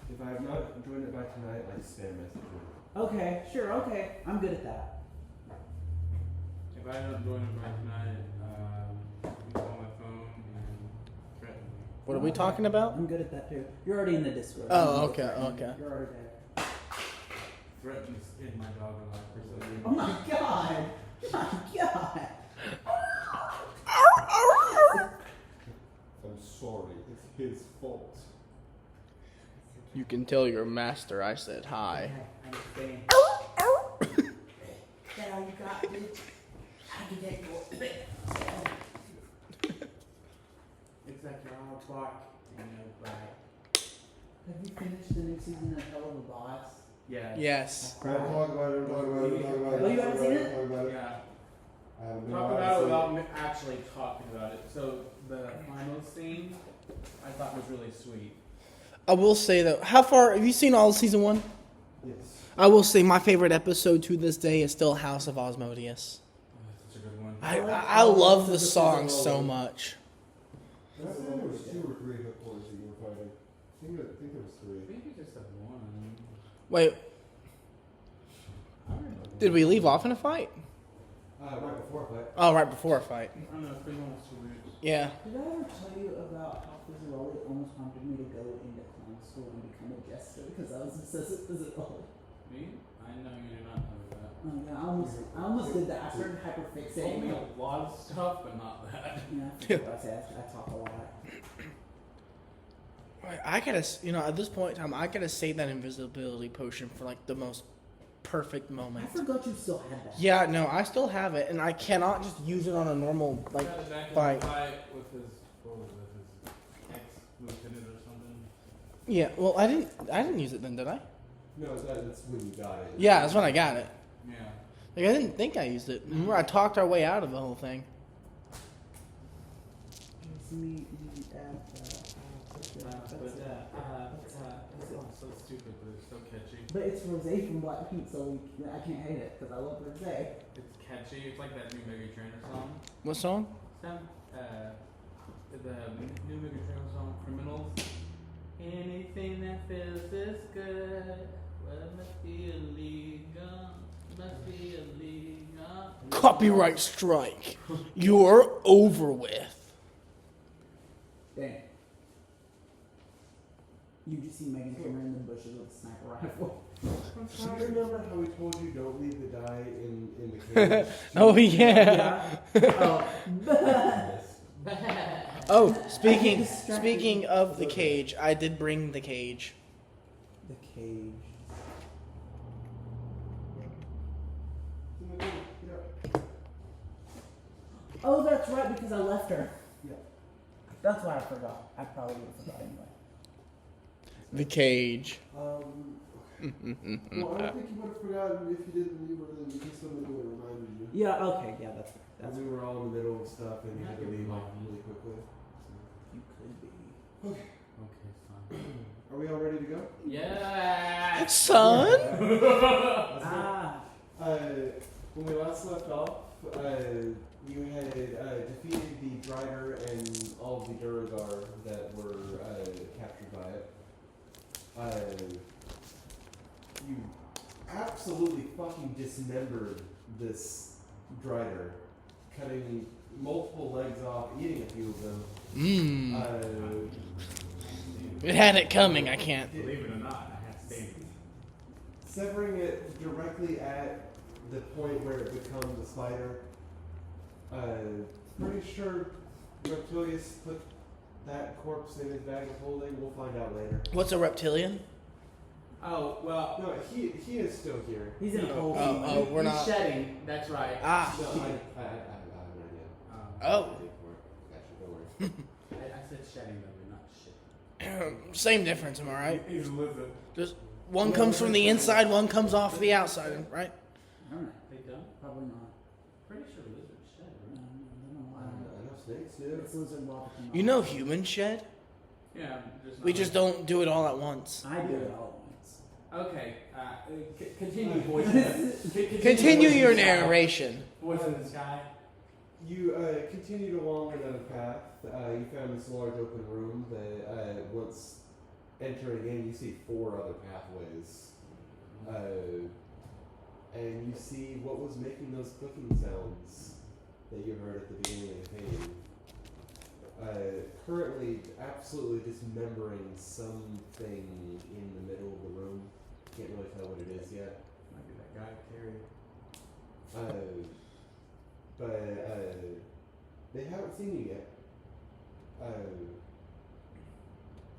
If I have not joined it by tonight, I spam message you. Okay, sure, okay. I'm good at that. If I don't join it by tonight, you call my phone and threaten me. What are we talking about? I'm good at that too. You're already in the Discord. Oh, I'm okay, good at that. okay. You're already there. Threaten to skin my dog alive for some reason. Oh my god! My god! I'm sorry. It's his fault. You can tell your master I said hi. I'm saying. That all you got, bitch? I can take your It's like you're all bark and no bite. Have you finished the new season of Hell of a Boss? Yeah. Yes. Talk about it. Oh, you haven't seen it? Yeah. I haven't been Talk allowed about to it see without me actually talking about it. So the final scene, I thought was really sweet. I will say though, how far have you seen all of season 1? Yes. I will say my favorite episode to this day is still House of Osmodius. Oh, that's such a good one. I love the song so much. I think there was 2 or 3 hit points that you were fighting. I think there was 3. I think you just have one. Wait, I don't know. did we leave off in a fight? Right before fight. Oh, right before a fight. I don't know if anyone wants to lose. Yeah. Did I ever tell you about how Fizzarelli almost prompted me to go into clown school and become a jester because I was obsessed with Fizzarelli? Me? I know you do not know that. Oh yeah, I almost did that. I started You told me hyperfixating. a lot of stuff, but not that. Yeah, I forget what I said. I talk a lot. I gotta, at this point in time, I gotta save that invisibility potion for like the most perfect I moment. forgot you still had that. Yeah, no, I still have it, and I cannot just use it on a normal He like got it back in fight. the fight with his, what was it, his ex-lieutenant or something. Yeah, well, I didn't use it then, did I? No, that's when you got it. Yeah, that's when I got it. Yeah. Like I didn't think I used it. Remember, I talked our way out of the whole thing. It's me It's so stupid, but it's so catchy. but it's Rosé from Blackpink, so I can't hate it because I love Rosé. It's catchy. It's like that new Meghan Trainor song. What song? Some, the new Meghan Trainor song, Criminals. Anything that feels this good, well, must be illegal. Must be illegal. Copyright strike. You're over with. Dang. You just see Megan Trainor in the bushes with a sniper rifle. Do you remember how we told you don't leave the die in the cage? Oh yeah. Oh. Oh, speaking of the cage, I did bring the cage. The cage. Oh, that's right, because I left her. Yeah. That's why I forgot. I probably would have forgot anyway. The cage. Well, I don't think you would have forgotten if you didn't leave early because somebody would have reminded you. Yeah, okay, yeah, that's fair. And That's we were all in the middle of stuff and you had to leave like really quickly. You could be. Okay, fine. Are we all ready to go? Yeah. Son? Ah. When we last left off, you had defeated the Drider and all of the Duragar that were captured by it. You absolutely fucking dismembered this Drider, cutting multiple legs off, eating a few of them. Mmm. It had it coming. I can't. Believe it or not, I have saved. Severing it directly at the point where it becomes a spider. Pretty sure Reptilius put that corpse in his bag of holding. We'll find out later. What's a reptilian? Oh, well. No, he is still here. He's in a No. cold. Oh, we're He's not. shedding, that's right. Ah. No, I have no idea. Oh. Actually, don't worry. I said shedding, though, not shit. Same difference, am I right? He's a lizard. Just one comes from the inside, one comes off the outside, right? I don't know. They don't? Probably not. Pretty sure lizards shed, I right? don't know. I know snakes do. It's lizard lava. You know humans shed? Yeah, We just don't do it all at once. I do it all at once. Okay, continue voice. Continue voice your in the sky. narration. Voice in the sky. You continued along another path. You found this large open room that once entering in, you see 4 other pathways. And you see what was making those clicking sounds that you heard at the beginning of the cave. Currently, absolutely dismembering something in the middle of the room. Can't really tell what it is yet. Might be that guy Terry. But they haven't seen you yet.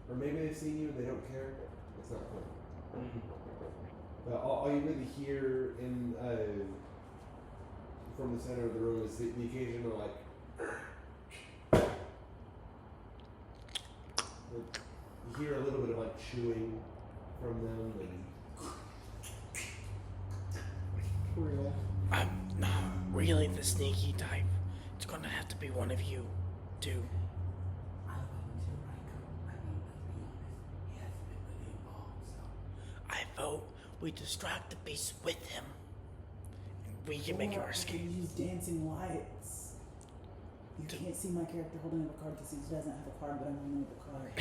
Or maybe they've seen you and they don't care. It's not clear. All you really hear in from the center of the room is the occasional you hear a little bit of chewing from them and Real. I'm not really the sneaky type. It's gonna have to be one of you, too. I vote we distract the beast with him. And we can make our Or I escape. could use dancing lights. You can't see my character holding up a card because he doesn't have a card, but I'm holding up a card.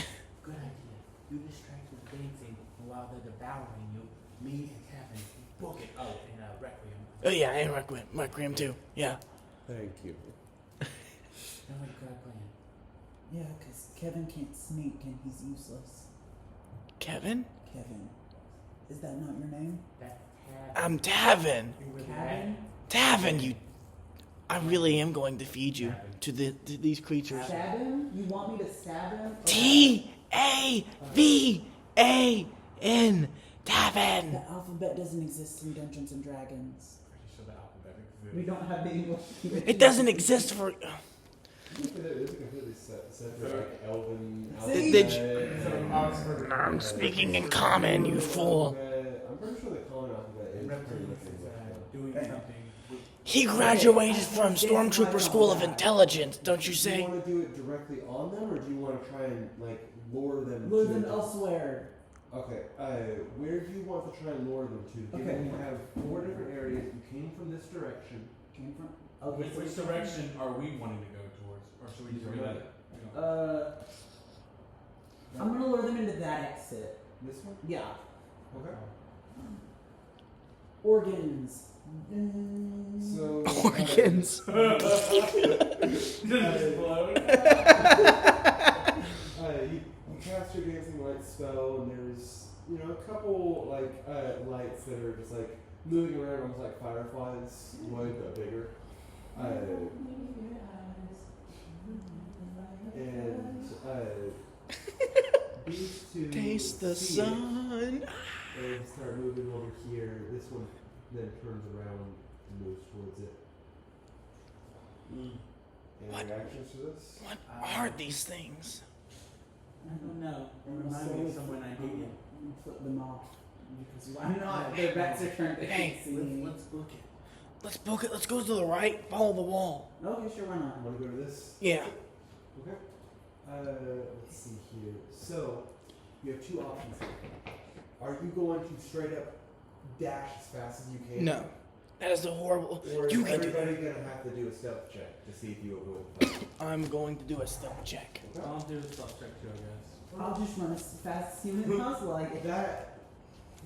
Good idea. You distract with dancing while they're devouring you. Me and Kevin book it. Oh, and Requiem. Oh yeah, and Requiem too. Yeah. thank you. Then we got a plan. Yeah, because Kevin can't sneak and he's useless. Kevin? Kevin. Is that not your name? That's I'm Tavin. Kevin? Tavin, you. I really am going to feed you to these creatures. Stab him? You want me to stab him? T-A-V-A-N. Tavin. The alphabet doesn't exist in Dungeons and Dragons. Pretty sure the alphabet exists. We don't have the English. It doesn't exist for. It is a completely separate elven See? Did alphabet. I'm speaking in common, you fool. I'm pretty sure the common alphabet is pretty much Doing something. He graduated from Stormtrooper School of Intelligence, don't you Do you say? want to do it directly on them, or do you want to try and lure them? Lure to them elsewhere. Okay. Where do you want to try and lure them to? Given Okay. you have 4 different areas. You came from this direction. Came from. Which direction are we wanting to go towards? Or should we just Either relay way. it? I'm gonna lure them into that exit. This one. Yeah. Okay. Organs. So Organs. you cast your dancing light spell, and there's a couple lights that are just moving around almost like fireflies would, but bigger. And these 2 Taste the see it sun. and start moving over here. This one then turns around and moves towards it. Any What? reactions to this? What are these things? I don't know. It reminds me of someone I dated. Flip them off. Because why not? Their backs are turned. They Hey, can't see me. Let's book it. Let's book it. Let's go to the right. Follow the wall. Okay, sure, why not? Want to go to this? Yeah. Okay. Let's see here. So, you have 2 options here. Are you going to straight up dash as fast as you can? No. That is the horrible. Or is You can do everybody going to have to do a stealth check to see if you avoid the fight? I'm going to do a stealth check. I'll do the stealth check too, I guess. I'll just run as fast as humanly possible.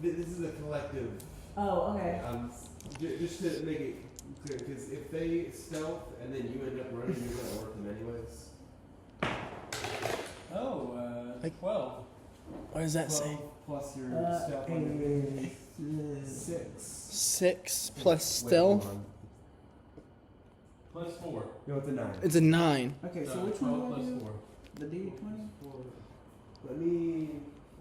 This is a collective. Oh, okay. Just to make it clear, because if they stealth and then you end up running, you're going to work them anyways. Oh, 12. What does that say? Plus your stealth. Is 6. 6 plus Wait, stealth. hold on. Plus 4. No, it's a 9. It's a 9. Okay, so So which 12 one do I plus do? 4. The D20? Let me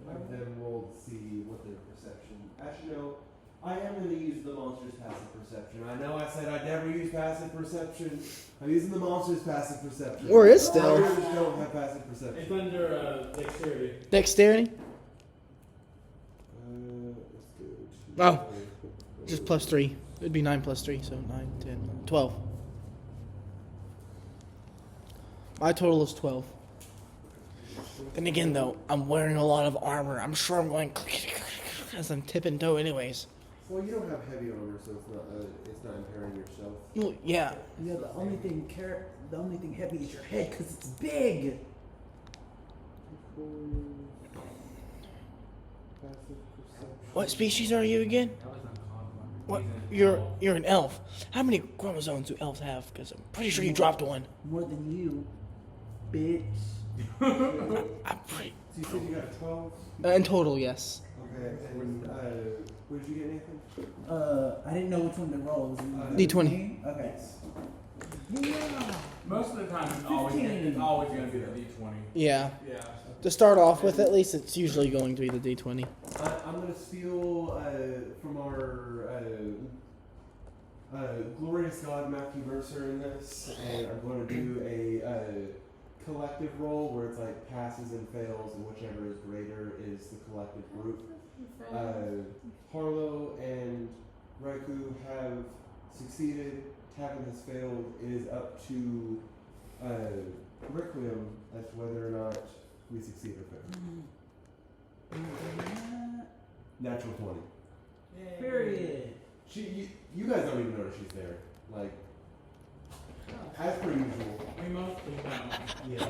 have them roll to see what their perception. Actually, no. I am going to use the monster's passive perception. I know I said I'd never use passive perception. I'm using the monster's passive perception. Or is stealth. Others don't have passive perception. It's under dexterity. Dexterity? Let's go to Oh. Just plus 3. It'd be 9 plus 3, so 9, 10, 12. My total is 12. Then again, though, I'm wearing a lot of armor. I'm sure I'm going as I'm tipping toe, anyways. Well, you don't have heavy armor, so it's not impairing your stealth. Well, yeah. Yeah, the only thing heavy is your head because it's big. What species are you again? That was uncalled for. What? He's an elf. You're an elf. How many chromosomes do elves have? Because I'm pretty sure you dropped one. More than you, bitch. I'm pretty. So you said you got 12? In total, yes. Okay, and where did you get Nathan? I didn't know which one to roll. Was it D20. Okay. Most of the time, it's always going to be the D20. Yeah. Yeah. To start off with, at least it's usually going to be the D20. I'm going to steal from our glorious god Matthew Mercer in this, and I'm going to do a collective roll where it's like passes and fails, and whichever is greater is the collective group. Harlow and Raikou have succeeded. Tavin has failed. It is up to Requiem as to whether or not we succeed or fail. Natural 20. Period. You guys don't even notice she's there. Like, as per usual. We mostly don't. Yeah.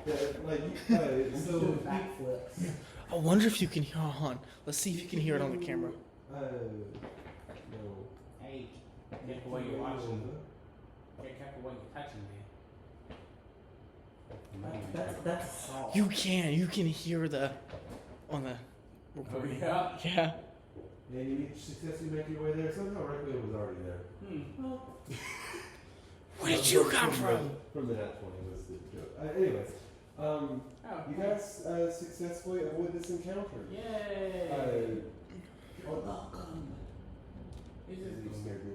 Yeah, like, so Doing backflips. I wonder if you can hear. Hold on. Let's see if you can hear it on the camera. No. Hey, careful what you're watching. Be careful what you're touching, man. That's assault. You can hear the on the Oh, recording. yeah? Yeah. And you successfully make your way there. Somehow Requiem was already there. Well, Where did you come from? From the Nat 20 was the joke. Anyways, Oh, you guys successfully avoid this encounter. Yay! you're welcome. He's You just scared me.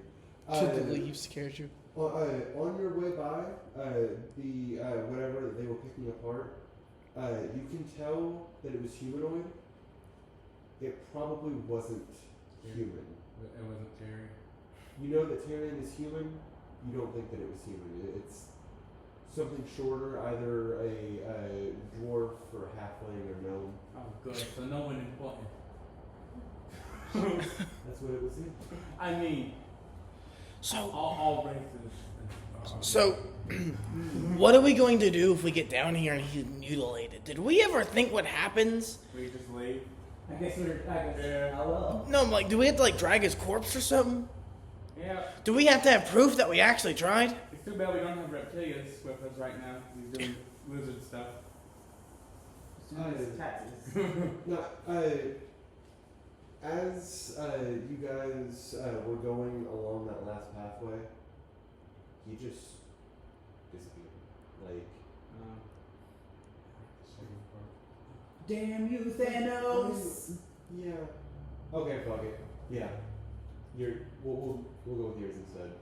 Should the leave scared you? On your way by, the whatever that they were picking apart, you can tell that it was humanoid. It probably wasn't human. It wasn't Terry. You know that Tyrion is human. You don't think that it was human. It's something shorter, either a dwarf or halfling or gnome. Oh, good. So no one important. That's what it was. I mean, So, all races. so, what are we going to do if we get down here and he's mutilated? Did we ever think what happens? We just leave. I guess Yeah. oh well. No, like, do we have to like drag his corpse or something? Yeah. Do we have to have proof that we actually tried? It's too bad we don't have reptilians with us right now. He's doing lizard stuff. Taxes. No, as you guys were going along that last pathway, he just disappeared. Like, Damn you, Thanos! yeah. Okay, fuck it. Yeah. We'll go with yours instead.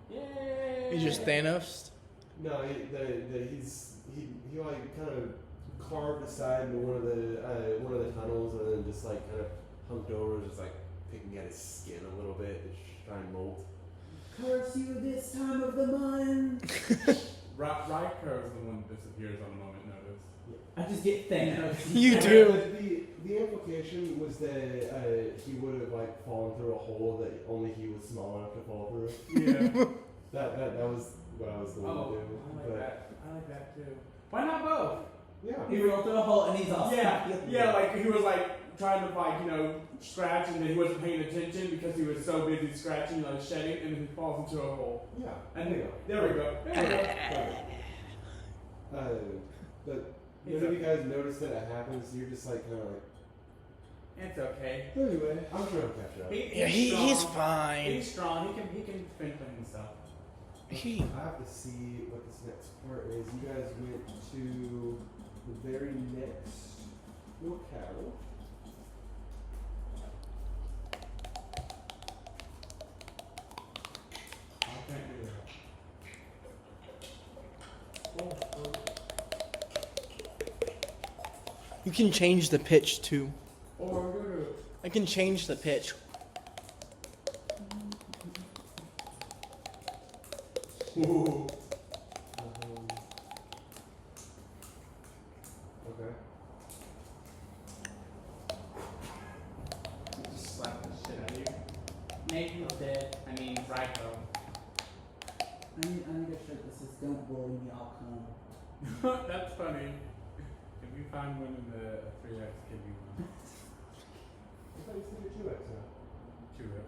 Yay! You just Thanos? No, he like kind of carved aside into one of the tunnels and then just like kind of humped over, just like picking at his skin a little bit to try and molt. Curse you this time of the month! Riker is the one that disappears on a moment notice. I just get Thanos. You do. The implication was that he would have like fallen through a hole that only he was small enough to fall through. Yeah. That was what I was going to do. I like But that. I like that too. Why not both? yeah. He rolled through a hole and he's all Yeah, like he was like trying to like, scratch and then he wasn't paying attention because he was so busy scratching, like shedding, and then he falls into a hole. Yeah. And there you go. there we go. There we go. But none of you guys notice that it happens. You're just like kind of like. It's okay. Anyway, I'm trying to catch up. Yeah, he's strong. fine. He's strong. He can fend for himself. I have to see what this next part is. You guys went to the very next locale. I can't do that. You can change the pitch too. Or I can change the pitch. Ooh. Okay. Just slap the shit out of you. Nathan's dead. I mean, Ryko. I need a shirt that says "Don't bully me, I'll come." That's funny. If you find one in the 3X, give me one. I thought you said you're 2X now. 2X.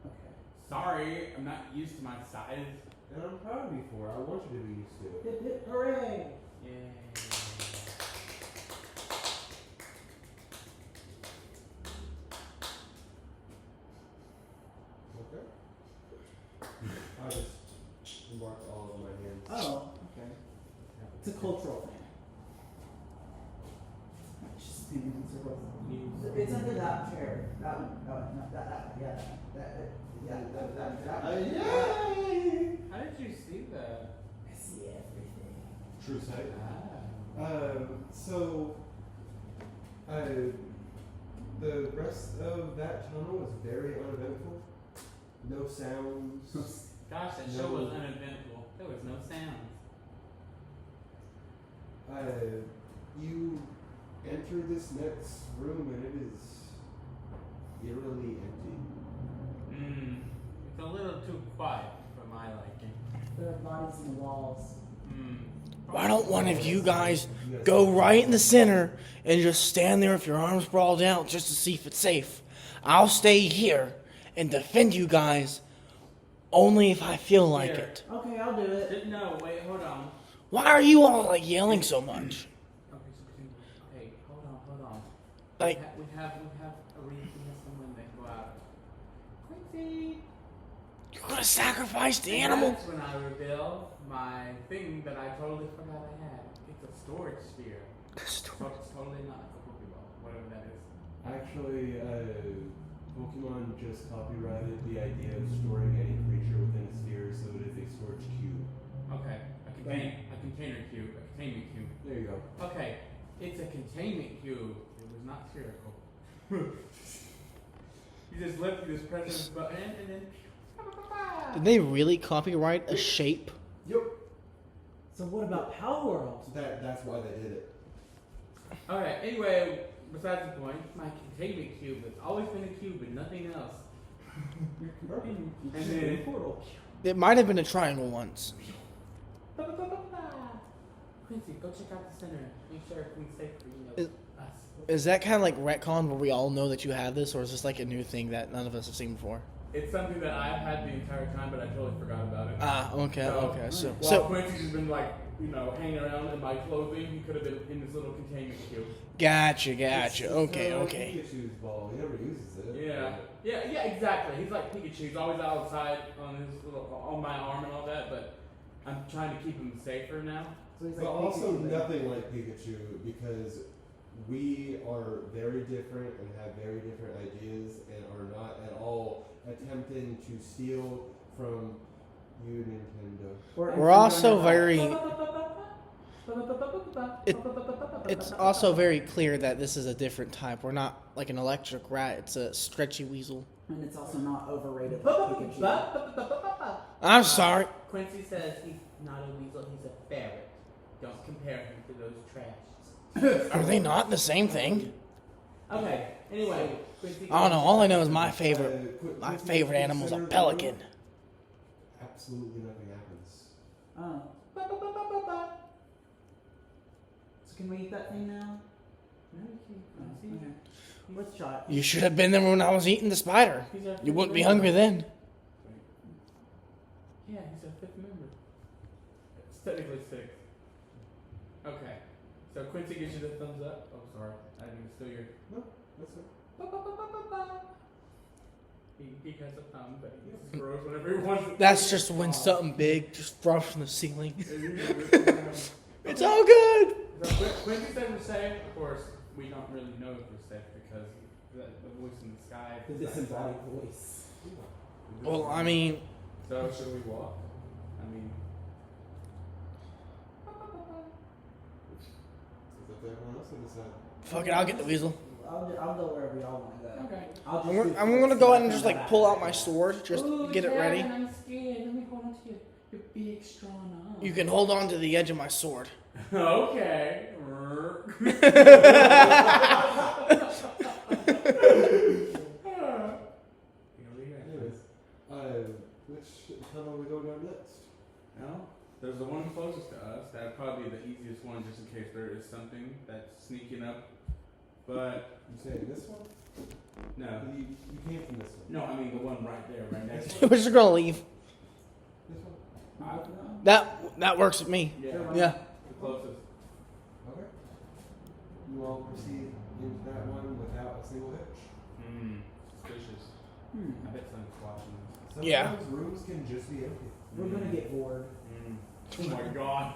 Okay. Sorry, I'm not used to my size. And I'm proud of you for it. I want you to be used to it. Hip hip hooray! Yay. Okay. I just marked all of my hands. Oh, okay. It's a cultural thing. It's just spinning in circles. It's under that chair. That one. No, that. Yeah, that. Yay! How did you see that? I see everything. True sight. Ah. So, the rest of that tunnel was very uneventful. No sounds. Gosh, that show was uneventful. There was no sounds. You enter this next room and it is eerily empty. It's a little too quiet for my liking. There are bodies in the walls. Why don't one of you guys go right in the center and just stand there with your arms sprawled out just to see if it's safe? I'll stay here and defend you guys only if I feel like Here. it. Okay, I'll do it. No, wait, hold on. Why are you all like yelling so much? Okay, hold on. Like, we have someone that go out. Quincy! you're gonna sacrifice the And animal? That's when I reveal my thing that I totally forgot I had. It's a storage sphere. So it's totally not like a Pokeball, whatever that is. Actually, Pokemon just copyrighted the idea of storing any creature within a sphere, so it is a storage cube. Okay, a containment cube. There you go. Okay, it's a containment cube. It was not spherical. You just press this button and then. Did they really copyright a shape? Yep. So what about Power World? That's why they did it. Alright, anyway, besides the point, my containment cube has always been a cube and nothing else. And then portal. It might have been a triangle once. Quincy, go check out the center. Make sure everything's safe for us. Is that kind of like retcon where we all know that you have this, or is this like a new thing that none of us have seen before? It's something that I've had the entire time, but I totally forgot about it. Ah, okay. So While Quincy's has been like, hanging around in my clothing, he could have been in this little containment cube. gotcha. It's Okay. Pikachu's ball. He never uses it. Yeah, exactly. He's like Pikachu. He's always outside on my arm and all that, but I'm trying to keep him safer now. So he's But like also Pikachu. nothing like Pikachu because we are very different and have very different ideas and are not at all attempting to steal from you, Nintendo. We're also very. It's also very clear that this is a different type. We're not like an electric rat. It's a stretchy weasel. And it's also not overrated like Pikachu. I'm sorry. Quincy says he's not a weasel, he's a ferret. Don't compare him to those trash. Are they not the same thing? Okay, anyway, Quincy. I don't know. All I know is my favorite Quincy, animal is a consider the pelican. room. Absolutely nothing happens. Oh. So can we eat that thing now? No, you Oh, can't. okay. Let's try it. You should have been there when I was eating the spider. You wouldn't be hungry then. Yeah, he's our fifth member. It's technically six. Okay, so Quincy gives you the thumbs up. Oh, sorry, I didn't even steal your. No, that's it. He has a thumb, but he just throws whenever he wants. That's just when something big just drops from the ceiling. It's It's all good. So Quincy said we're safe. Of course, we don't really know if we're safe because the voice in the sky. The disembodied voice. Well, I mean, So should we walk? I mean. It's up to everyone else to decide. fuck it. I'll get the weasel. I'll go wherever y'all want to go. Okay. I'll just I'm gonna go ahead and just like pull out my sword, just Ooh, get it ready. Dad, I'm scared. Let me hold on to your big strong arm. You can hold on to the edge of my sword. Okay. Anyways, which tunnel are we going down next? No? There's the one closest to us. That'd probably be the easiest one, just in case there is something that's sneaking up. But You saying this one? no, You came from this one. no, I mean the one right there, right next to We're just gonna leave. This one? That works with me. Yeah. Yeah. The closest. Okay. You all proceed into that one without a single hitch. Suspicious. I bet someone's watching us. Sometimes Yeah. rooms can just be empty. We're gonna get bored. Oh my god.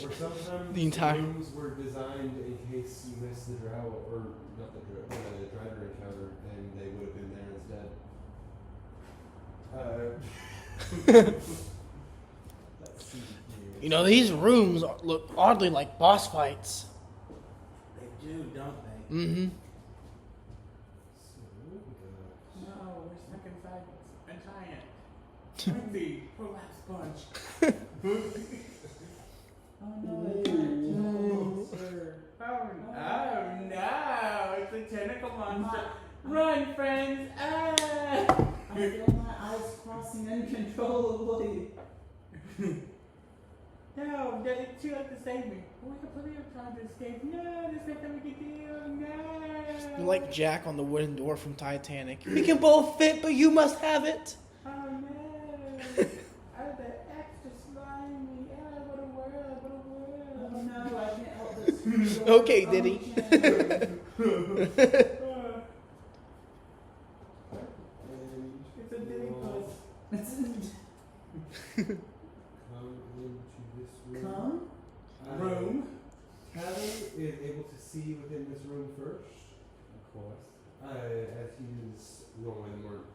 Or sometimes The entire- rooms were designed in case you missed the drow, or not the driver encounter, and they would have been there instead. Let's see here. You know, these rooms look oddly like boss fights. They do, don't they? Mm-hmm. So, we got- No, we're stuck inside a giant. Twinsie, prolapse sponge. Oh no, it's not a monster. Oh no, it's a tentacle monster. Run, friends! Ah! I feel my eyes crossing uncontrollably. No, it's too late to save me. We have plenty of time to escape. No, there's nothing we can do. No. You're like Jack on the wooden door from Titanic. We can both fit, but you must have it. Oh no. Oh, the extra slimy. Oh, what a world, what a Oh world. no, I can't help this. Okay, Diddy. And It's a diddy puss. come into this room. Come? Room. Callie is able to see within this room first, Of course. as he is normally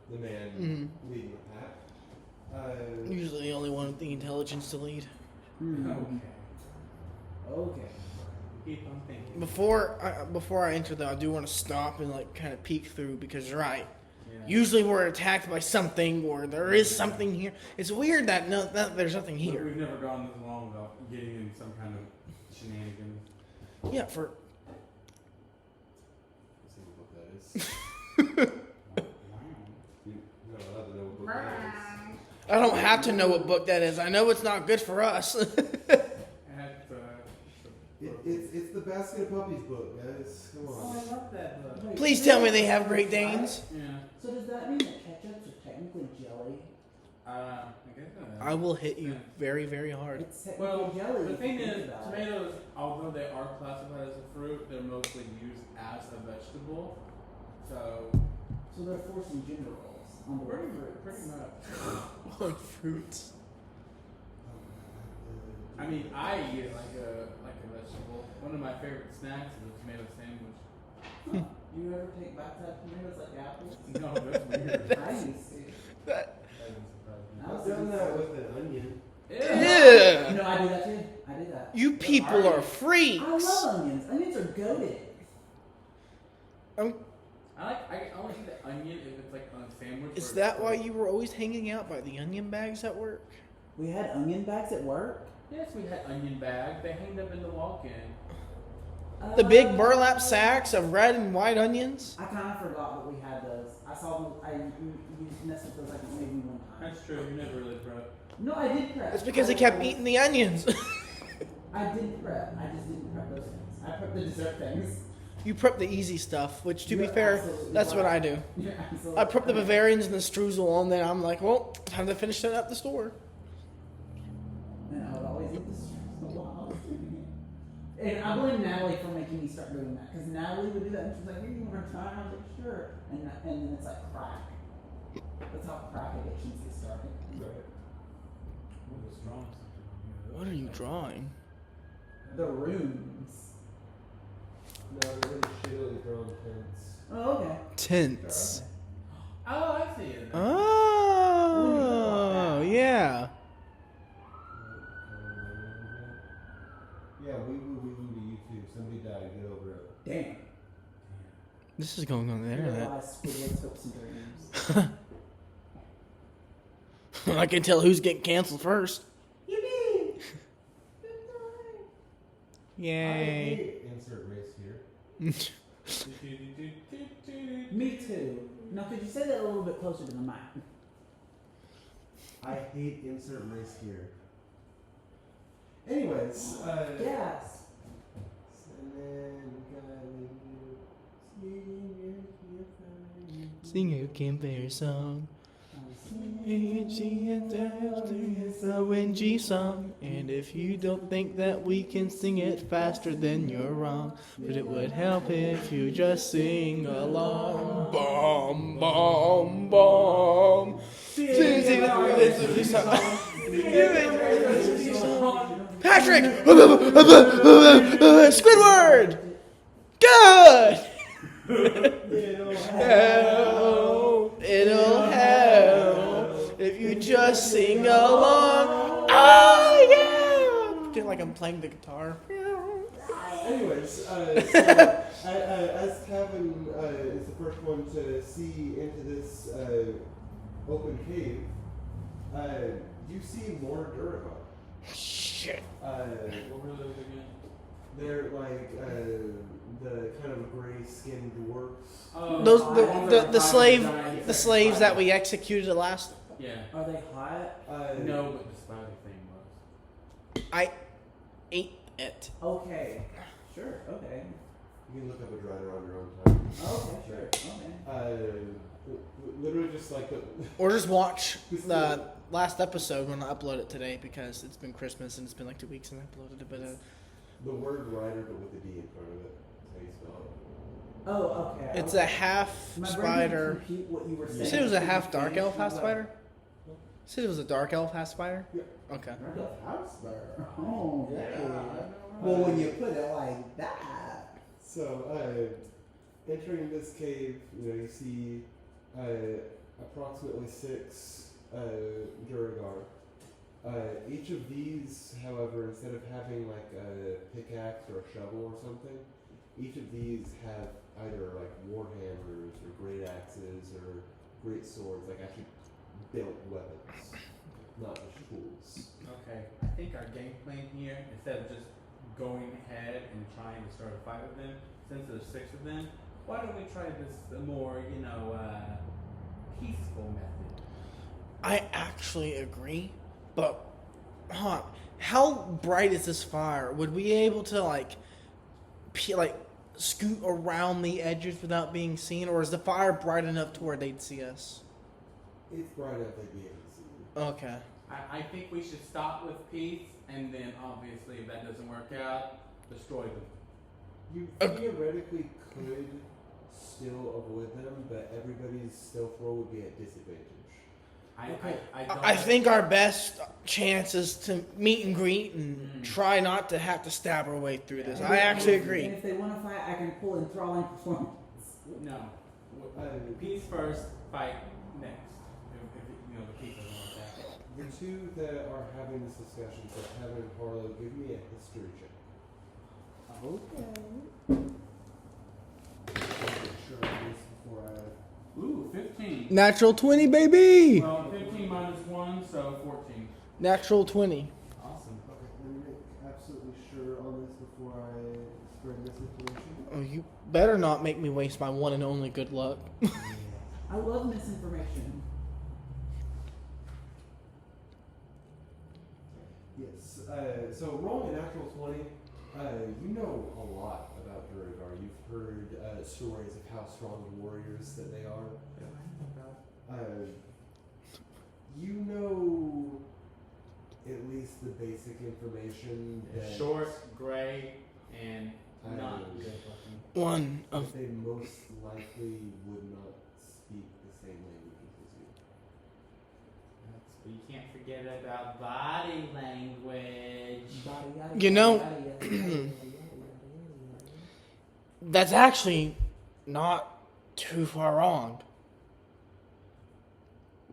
the man leading the pack. Usually the only one with the intelligence to lead. Hmm. Okay. Keep on thinking. Before I enter though, I do want to stop and like kind of peek through because you're right. Yeah. Usually we're attacked by something or there is something here. It's weird that there's nothing Look, here. we've never gone this long without getting in some kind of shenanigans. Yeah, for Let's see what that is. You're not allowed to know what book that I don't have to know what book that is. I know it's not good for us. It's the Basket of Puppies book, guys. Come Oh, on. I love that book. Wait, Please tell me they have Great Danes. Yeah. So does that mean that ketchups are technically jelly? I guess I will hit you very, very hard. It's technically Well, jelly. the if thing you think is, about it. tomatoes, although they are classified as a fruit, they're mostly used as a vegetable. So, So they're forcing gender roles on the pretty, fruits. pretty much. On fruits. I mean, I eat it like a vegetable. One of my favorite snacks is a tomato sandwich. Huh. You ever take bites out of tomatoes like apples? No, that's weird. I used to. That, That doesn't surprise me. That was I've done that with an onion. yeah. No, I do that too. I did that. You people are I freaks. love onions. Onions are goated. I only eat the onion if it's like on a sandwich. Is or that it's why like- you were always hanging out by the onion bags at work? We had onion bags at work. Yes, we had onion bags. They hanged up in the walk-in. The big burlap sacks of red and white onions? I kind of forgot that we had those. I saw them. You messed with those like maybe one time. That's true. You never really prep. No, I did prep. It's because they kept eating the onions. I did prep. I just didn't prep those things. I prepped the dessert things. You prep the easy stuff, which to be You're fair, absolutely that's what right. I do. You're absolutely I prep the right. Bavarians and the streusel, and then I'm like, well, time to finish setting up the store. And I would always eat the streusel while I was doing it. And I blame Natalie for making me start doing that because Natalie would do that and she's like, "Hey, you want to try?" I was like, "Sure." And then it's like crack. That's how crack addictions get started. What was strong? What are you drawing? The rooms. No, they're really shittily drawn tents. Oh, okay. Tents. Oh, I see it. Oh, yeah. Yeah, wee woo to YouTube. Somebody died. Get over it. Damn. This is going on the internet. Realize Squidward's hopes and dreams. I can tell who's getting canceled first. Yippee! Yay. Insert race here. Me too. Now, could you say that a little bit closer to the mic? I hate insert race here. Anyways, Yes. and then Sing a campfire song. The Wengie song. And if you don't think that we can sing it faster, then you're wrong. But it would help if you just sing along. Bum, bum, bum. Sing Patrick! Squidward! Good! It'll help if you just sing along. Oh yeah! Pretend like I'm playing the guitar. Anyways, so, as Kevin is the first one to see into this open cave, you see more Duragar. Shit. What were those again? They're like the kind of gray-skinned dwarfs. Oh, Those giant the slaves that we executed last. Yeah. Are they hot? No, but the spider thing was. I ate it. Okay. Sure. Okay. You can look up a Drider on your own time. Okay. Sure. Okay. Literally just like the. Or just watch the last episode when I upload it today because it's been Christmas and it's been like 2 weeks since I uploaded it. But The word rider, but with a D in front of it. That's how you spell it. Oh, okay. it's a half My brain spider. didn't compute what you were You saying. said it was a half dark Finish, elf half I was like, spider? You said it was a dark elf half spider? Yeah. Okay. Dark elf house spider. Oh, Yeah, yeah. I know. Well, when you put it like that. So, entering this cave, you see approximately 6 Duragar. Each of these, however, instead of having like a pickaxe or a shovel or something, each of these have either like war hammers or great axes or great swords, like actually built weapons, not just tools. Okay, I think our game plan here, instead of just going ahead and trying to start a fight with them, since there's 6 of them, why don't we try this more, peaceful method? I actually agree, but how bright is this fire? Would we be able to scoot around the edges without being seen, or is the fire bright enough to where they'd see us? It's bright enough they'd be able to see you. Okay. I think we should stop with peace, and then obviously if that doesn't work out, destroy them. You theoretically could still avoid them, but everybody's stealth roll would be at disadvantage. I think our best chance is to meet and greet and try not to have to stab our way through this. I actually agree. And if they want to fight, I can pull enthralling performance. No. Peace first, fight next. If the peace doesn't work out. The two that are having this discussion, so Kevin and Harlow, give me a history check. Okay. Sure, this before I. Ooh, 15. Natural 20, baby! Well, 15 minus 1, so 14. Natural 20. Awesome. Okay, let me make absolutely sure on this before I spread this information. Oh, you better not make me waste my one and only good luck. I love misinformation. Yes. So rolling a natural 20, you know a lot about Duragar. You've heard stories of how strong warriors that they are. You know at least the basic information that Short, gray, and not good looking. One of they most likely would not speak the same language as you. But you can't forget about body language. You know, that's actually not too far wrong.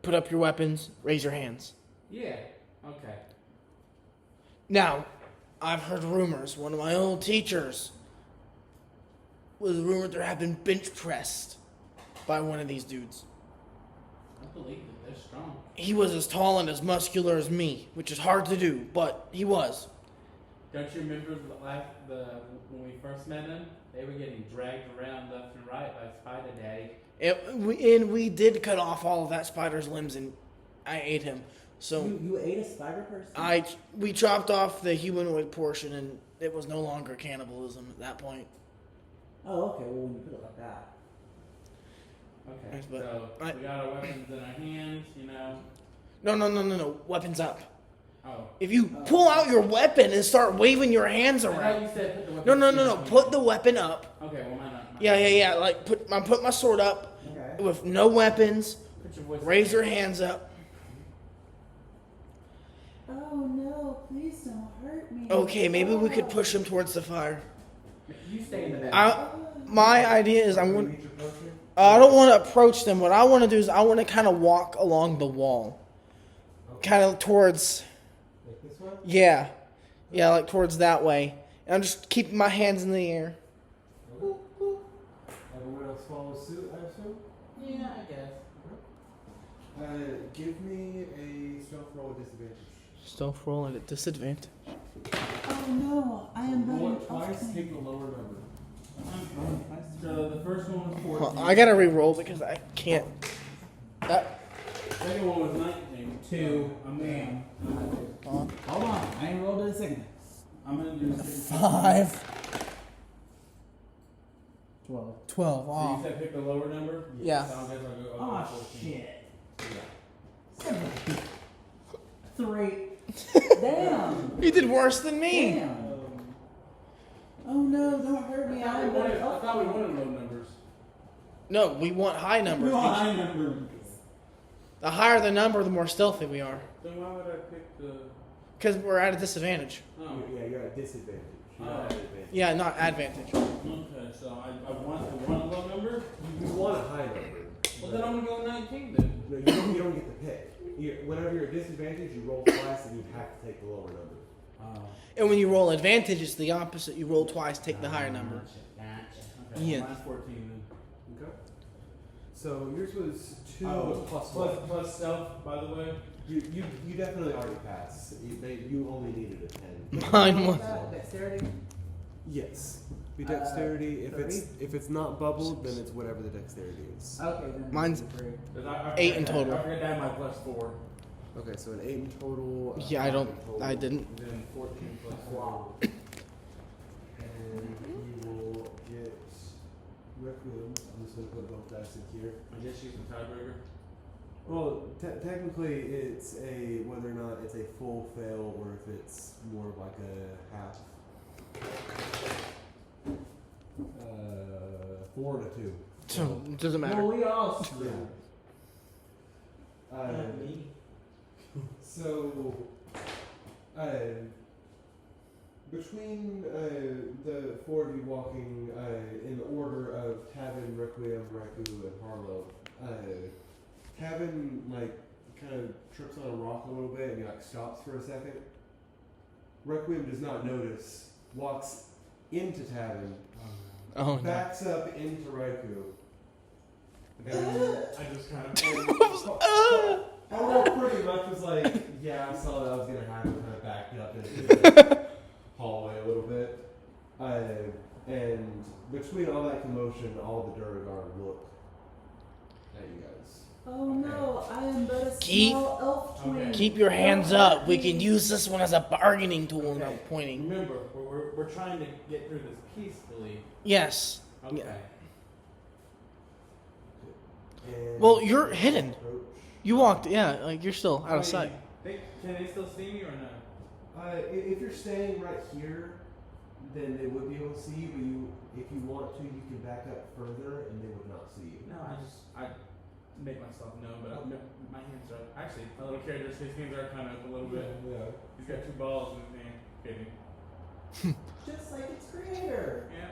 Put up your weapons, raise your hands. Yeah, okay. Now, I've heard rumors. One of my old teachers was rumored to have been bench pressed by one of these dudes. I believe that they're strong. He was as tall and as muscular as me, which is hard to do, but he was. Don't you remember when we first met them? They were getting dragged around left and right by Spider Daddy. And we did cut off all of that spider's limbs, and I ate him. So You ate a spider person? we chopped off the humanoid portion, and it was no longer cannibalism at that point. Oh, okay. Well, when you put it like that. Okay, But so we got our weapons in our hands, you know. No. Weapons up. Oh. If you pull out your weapon and start waving your hands I thought around. you said put the weapons No. in your hand. Put the weapon up. Okay, well, mine not. Yeah. Like I put my sword up Okay. with no weapons. Put your voice Raise your hands up. Oh no! Please don't hurt me. Okay, maybe we could push him towards the fire. You stay in the back. My idea is I'm going. Reach your potion? I don't want to approach them. What I want to do is I want to kind of walk along the wall, kind of towards. Like this one? Yeah, like towards that way. And I'm just keeping my hands in the air. Everyone else follows suit, I assume? Yeah, I guess. Give me a stealth roll with disadvantage. Stealth roll at a disadvantage. Oh no! I am Roll being it twice, take the lower number. So the first one was 14. Well, I gotta re-roll because I can't. That. Second one was 19. 2. Man. Hold on. I ain't rolled it a second. I'm gonna do 5. 12. 12. So you Oh. said pick the lower number? Yeah. So I guess I'll go Oh 14. shit. Yeah. 3. Damn. You did worse than me. Damn. Oh no! Don't hurt me. I I'm better. thought we wanted low numbers. No, we want high numbers. High numbers. The higher the number, the more stealthy we are. Then why would I pick the... Because we're at a disadvantage. Oh. Yeah, you're at disadvantage. You're Oh. not at advantage. Yeah, not advantage. Okay, so I want a low number? You want a high number. Well, then I'm gonna go 19 then. No, you don't get the pick. Whenever you're at disadvantage, you roll twice and you have to take the lower number. Oh. And when you roll advantage, it's the opposite. You roll twice, take the higher number. Okay, Yeah. mine's 14 then. Okay. So yours was 2 Oh, plus 1. plus stealth, by the way. You definitely already passed. You only needed a 10. Mine was. Dexterity. Yes. Be dexterity. If it's not bubbled, then it's whatever the dexterity is. Okay, then. Mine's 3. 'Cause I 8 in forgot total. I forgot to add my plus 4. Okay, so an 8 in total. Yeah, I 5 don't. in total. I didn't. And then 14 plus 4. Wow. And you will get Requiem. I'm just going to put both dice in here. I guess she's a tiebreaker. Well, technically, it's a whether or not it's a full fail or if it's more of like a half. 4 to 2. So, it doesn't Well, matter. we all Yeah. screwed. Uh, so, between the 4 of you walking in order of Tavin, Requiem, Raku, and Harlow, Tavin kind of trips on a rock a little bit and he stops for a second. Requiem does not notice, walks into Tavin, Oh no. backs up into Raku. And I just kind of. Harlow pretty much was like, yeah, I saw that I was going to happen, kind of backed up into the hallway a little bit. And between all that commotion, all the Duragar look at you guys. Oh no, I am but a Keep- small elf twin. Okay. Keep your hands up. We can use this one as a bargaining tool. And I'm pointing. Remember, we're trying to get through this peacefully. Yes. Okay. Yeah. And Well, you're hidden. approach. You walked. Yeah, like you're still out of sight. Can they still see me or no? If you're staying right here, then they would be able to see you, but if you want to, you can back up further and they would not see you. No, I make myself known, but my hands are actually my little character's his hands are kind of up a little bit. Yeah. He's got 2 balls in his hand. Kidding. Just like its creator. Yeah.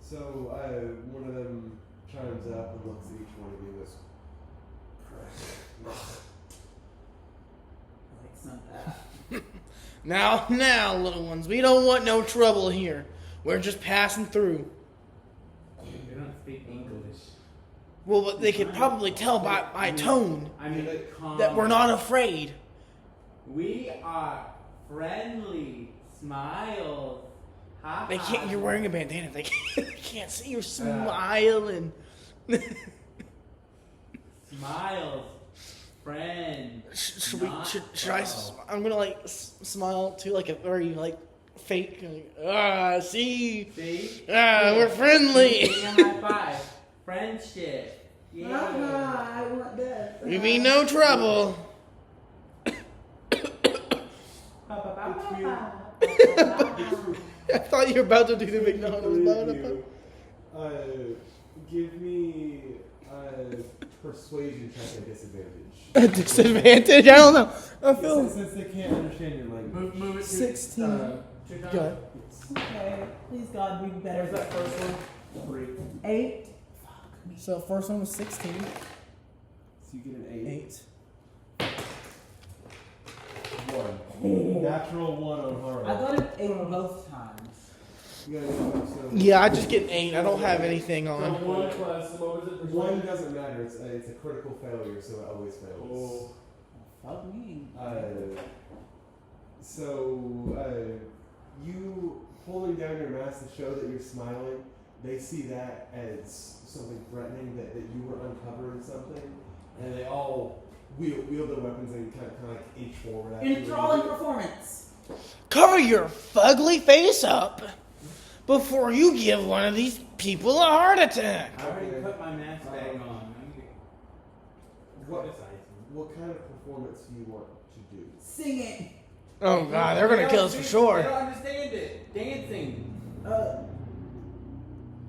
So one of them chimes up and looks at each one of you and goes, Like some that. Now, little ones, we don't want no trouble here. We're just passing through. They don't speak English. Well, but they could probably tell by my tone I mean, calm. that we're not afraid. We are friendly. Smiles. Ha They can't. You're wearing a bandana. They can't see you smiling. Smiles. Friend. Should we? Not Should I? I'm gonna like smile too, like a very like fake. Like, see, See? we're friendly. Give me a high five. Friendship. Yeah. I want that. We mean no trouble. I thought you were about to do the McDonald's. Give me a persuasion check at disadvantage. A disadvantage? I don't know. I feel. Since they can't understand your language. Move it to 16. 2 times. Good. Okay, please God, be better. Where's that first one? 3. 8. So first one was 16. So you get an 8. 8. 1. Natural 1 on hard. I got an 8 both times. You gotta do so. Yeah, I just get 8. I don't have anything So on. 1 plus, what was it? 1 doesn't matter. It's a critical failure, so it always fails. Oh. Fuck me. You pulling down your mask to show that you're smiling, they see that as something threatening, that you were uncovering something, and they all wield their weapons and kind of like inch forward after you. Enthralling performance. Cover your fugly face up before you give one of these people a heart attack. I already put my mask back on. What kind of performance do you want to do? Singing. Oh god, they're gonna kill us for I sure. don't understand it. Dancing.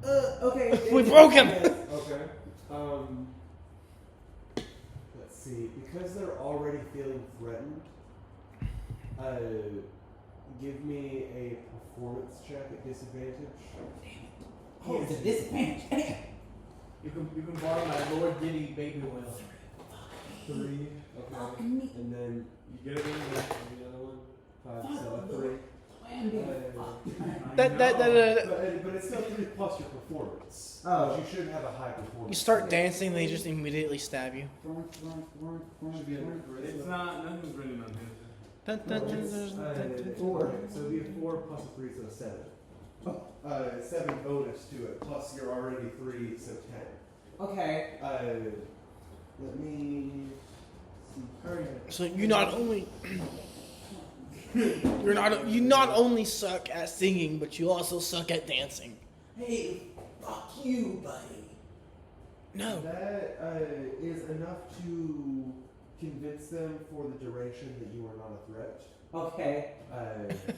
Okay. We broke him. Okay. Let's see. Because they're already feeling threatened, give me a performance check at disadvantage. Oh, it's a disadvantage. Damn. You can borrow my Lord Diddy baby oil. 3. Okay. Fuck me. And then You get it in there. the other one. 5, 7, 3. But it's still 3 plus your performance. Oh. You should have a high performance. You start dancing, they just immediately stab you. Should be under charisma. It's not, nothing's written on this. Dun, dun, dun, dun, dun, dun, dun. 4. So it'd be a 4 plus a 3, so 7. 7 bonus to it, plus you're already 3, so 10. Okay. Let me see. So you not only you not only suck at singing, but you also suck at dancing. Hey, fuck you, buddy. No. That is enough to convince them for the duration that you are not a threat. Okay.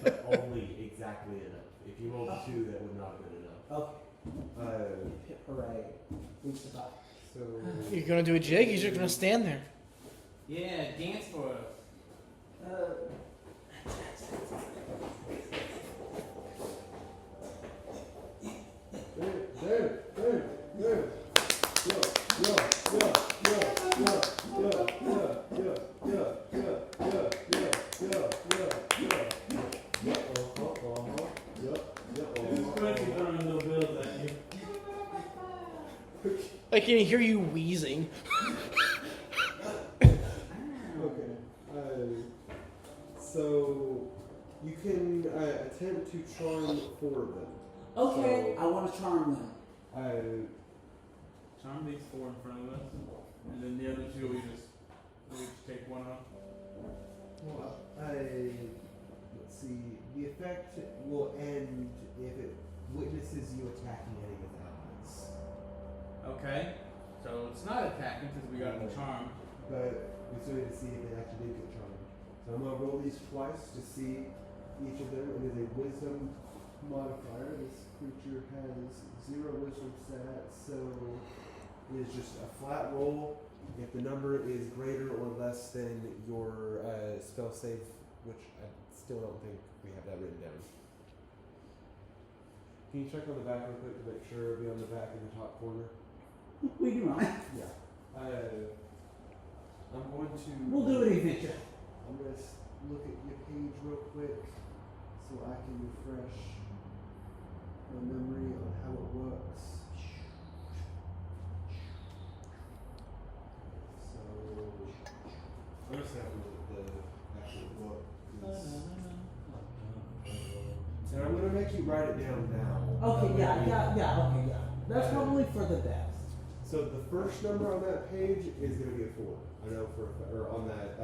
But only exactly enough. If you rolled a 2, that would not have been enough. Okay. Hooray. We survived. So You're gonna do a jig. You're just gonna stand there. Yeah, dance for us. I can hear you wheezing. Okay. So you can attempt to charm 4 of them. Okay, So- I want to charm them. Charm these 4 in front of us, and then the other 2 we just take one off. Well, let's see. The effect will end if it witnesses you attacking any of the allies. Okay, so it's not attacking because we got the charm. But we still need to see if they actually did get charmed. So I'm gonna roll these twice to see each of them. It is a wisdom modifier. This creature has 0 wisdom stat, so it is just a flat roll. If the number is greater or less than your spell save, which I still don't think we have that written down. Can you check on the back real quick to make sure it'll be on the back in the top corner? We do not. Yeah. I'm going to. We'll do it eventually. I'm going to look at your page real quick so I can refresh my memory on how it works. So, I'm just going to look at the actual book. And I'm going to make you write it down now. Okay, yeah. Okay, yeah. That's probably for the best. So So the first number on that page is going to be a 4. I know or on that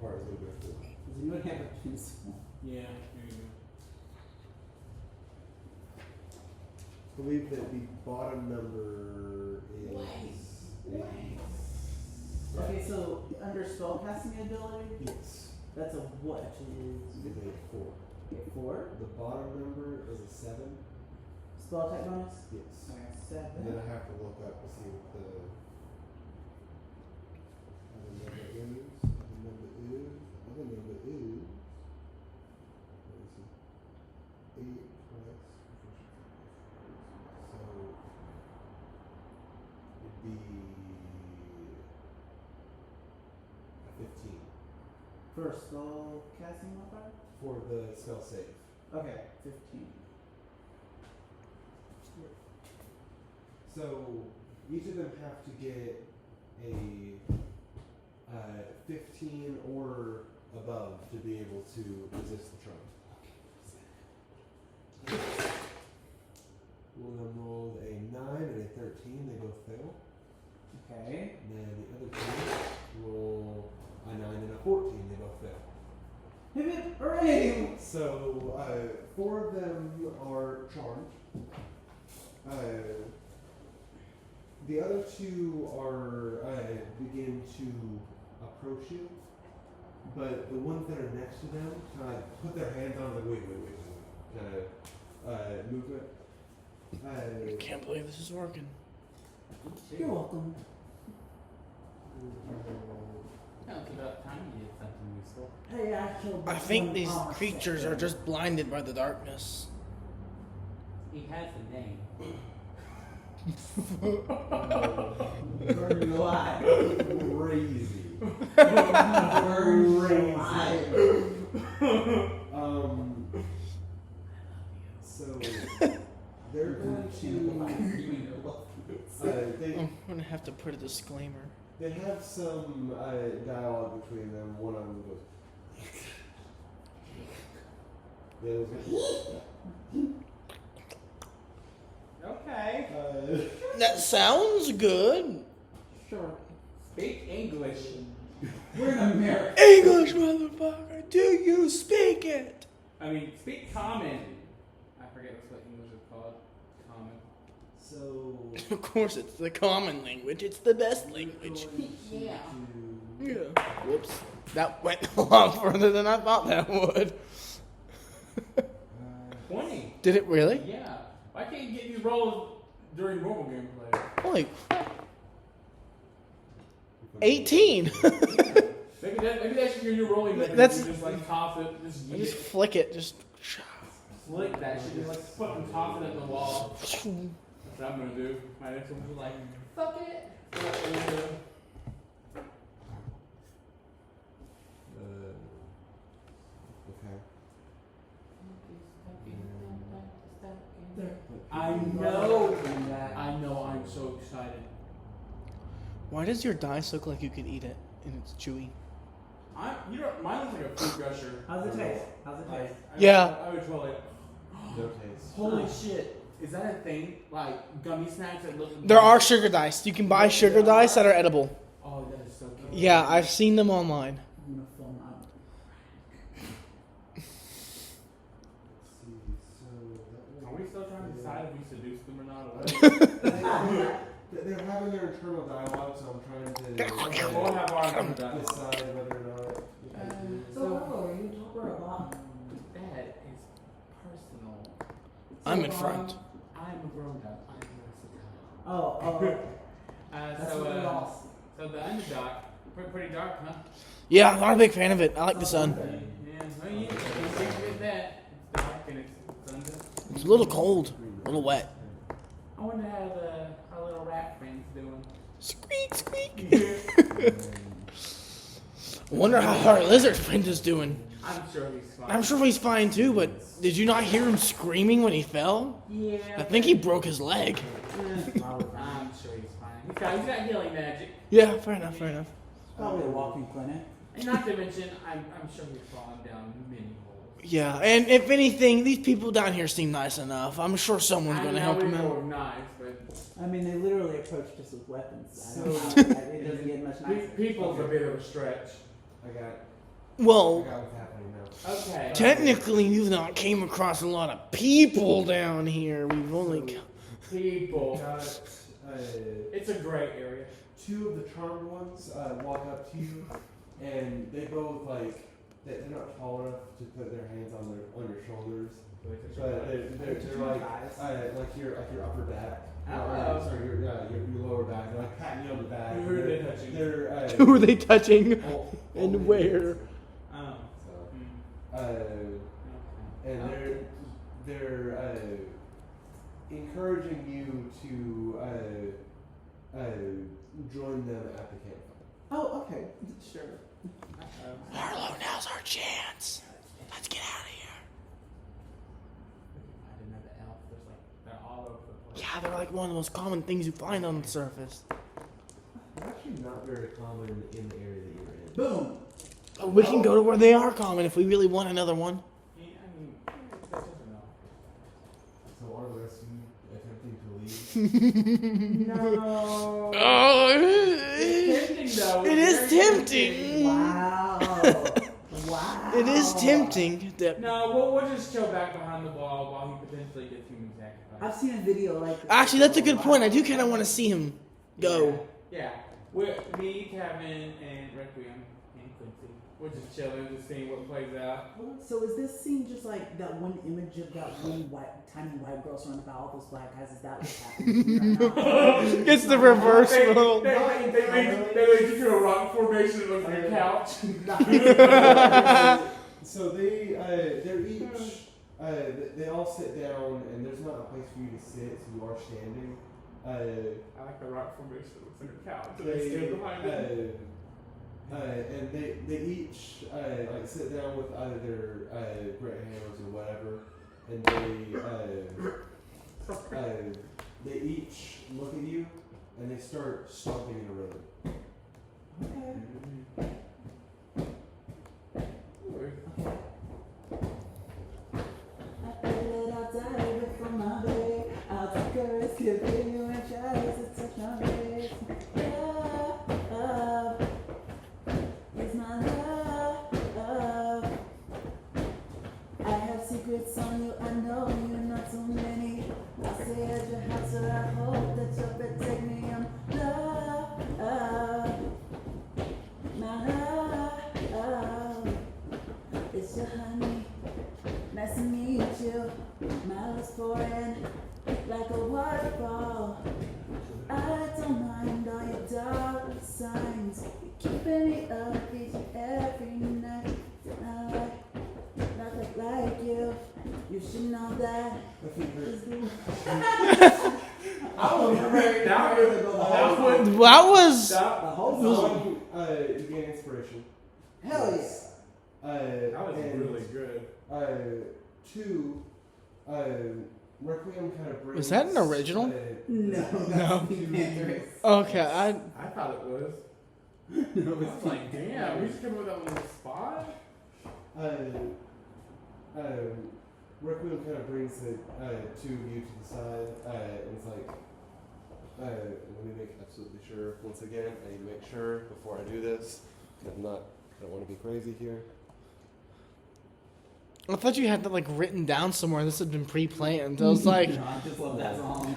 part is going to be a 4. Does anyone have a pencil? Yeah, here you I believe that the bottom number is. Okay, so under spellcasting ability, Yes. that's a what? It's a 4. Okay, 4. The bottom number is a 7. Spell attack bonus? Yes. Okay, And then 7. I have to look up to see what the other number is. Other number is. Let me see. 8 plus. So it'd be a 15 For spell casting modifier? for the spell save. Okay, 15. So each of them have to get a 15 or above to be able to resist the charm. One of them rolled a 9 and a 13, they both fail. Okay. And then the other two roll a 9 and a 14, they both fail. Hip hip, hooray! So 4 of them are charmed. The other 2 are begin to approach you, but the ones that are next to them kind of put their hands on the wait, kind of movement. I can't believe this is working. You're welcome. go. It's about time you did something useful. Hey, I killed I this think one these armor creatures set. are just blinded by the darkness. He has a name. Burn you alive. Crazy. Burn you alive. So they're going to. They I'm gonna have to put a disclaimer. they have some dialogue between them. One of them goes. The other goes. Okay. That sounds good. Sure. Speak English. We're in America. English, motherfucker. Do you speak it? I mean, speak common. I forget what English is called. Common. So. Of course, it's the common language. It's the best language. Yeah. Yeah. Whoops. That went a lot further than I thought that would. 20. Did it really? Yeah. Why can't you get these rolls during normal gameplay? Holy crap. 18. Maybe that should be your rolling method. That's- You just like toss it, just I yeet just it. flick it. Just. Flick that shit, just like fucking toss it at the wall. That's what I'm gonna do. My next one will be like, fuck it. Okay. I know. I know. I'm so excited. Why does your dice look like you could eat it and it's chewy? Mine looks like a fruit gusher. How's it taste? How's it taste? Yeah. I would totally. No taste. Holy shit! Is that a thing? Like gummy snacks that look. There are sugar dice. You can buy sugar dice that are edible. Oh, that is so cute. Yeah, I've seen them online. I'm gonna film out. Let's see. So Are we still trying to decide if we seduce them or not? Or what? they're having their internal dialogue, so I'm trying to We'll have our own dialogue. decide whether or not. So, hello, are you top or a bottom? That is personal. I'm in front. I'm a grown up. I'm not a Oh, that's so, what we all see. so the underdog, pretty dark, huh? Yeah, I'm not a big fan of it. I like the sun. Yeah, well, you can't get that. It's dark and it's under. It's a little cold, a little wet. I wonder how our little rat friend's doing. Squeak, squeak. I wonder how our lizard friend is doing. I'm sure he's fine. I'm sure he's fine too, but did you not hear him screaming when he fell? Yeah. I think he broke his leg. I'm sure he's fine. He's got healing magic. Yeah, fair enough, fair enough. Probably a walking clinic. And not to mention, I'm sure he's fallen down many holes. Yeah, and if anything, these people down here seem nice enough. I'm sure someone's going to help them out. Nice, but I mean, they literally approached us with weapons. I don't So- know. It doesn't get much nicer. people's a bit of a stretch. I got Well, what's happening now. Okay. technically, you've not came across a lot of people down here. We've only... People. Got It's a gray area. 2 of the charmed ones walk up to you, and they both they're not tall enough to put their hands on your shoulders, but they're like your upper back. Oh. Sorry, your lower back. They're like patting you on the back. Who are they touching? They're Who are they touching? all And ladies. where? Oh. So, Okay. and they're encouraging you to join them at the campfire. Oh, okay. Sure. Harlow, now's our chance. Let's get out of here. I didn't know the elf. There's they're all over the place. Yeah, they're like one of the most common things you find on the surface. They're actually not very common in the area that you're in. Boom. But we can go to where they are common if we really want another one. Yeah, I mean, that doesn't know. So are the rest of you attempting to leave? No. Oh, Tempting, though. it It's is very tempting. Wow. Wow. It is tempting. That No, we'll just chill back behind the wall while he potentially gets human sacrifice. I've seen a video like this. actually, that's a good point. I do kind of want to see him go. Yeah. Me, Kevin, and Requiem, and Quincy. We're just chilling, just seeing what plays out. So is this scene just like that one image of that one tiny white girl surrounded by all those black guys? Is that what's happening right now? It's the reverse They world. lead you to a rock formation that looks like a couch. So they're each they all sit down, and there's not a place for you to sit, so you are standing. I like the rock formation that looks like a couch. And they stand behind it. And they each sit down with either their great hammers or whatever, and they each look at you and they start stomping in a rhythm. Secrets on you, I know you, not too many. I'll stay at your house, so I hope that you'll protect me. I'm love, my love. It's your honey, nice to meet you. My love's pouring like a waterfall. I don't mind all your dollar signs. You're keeping me up each and every night. Tonight. Not like you. You should know that. That was. The whole song. You gain inspiration. Hell yeah. That was and, really good. 2, Requiem kind of brings. Was that an original? No. No. Panthers. Okay, I thought it was. No, I was like, damn, we just came up with that one on the spot? Requiem kind of brings the 2 of you to the side, and it's like, let me make absolutely sure. Once again, I need to make sure before I do this. I don't want to be crazy here. I thought you had that like written down somewhere. This had been pre-planned. I was like, No, I just love that song.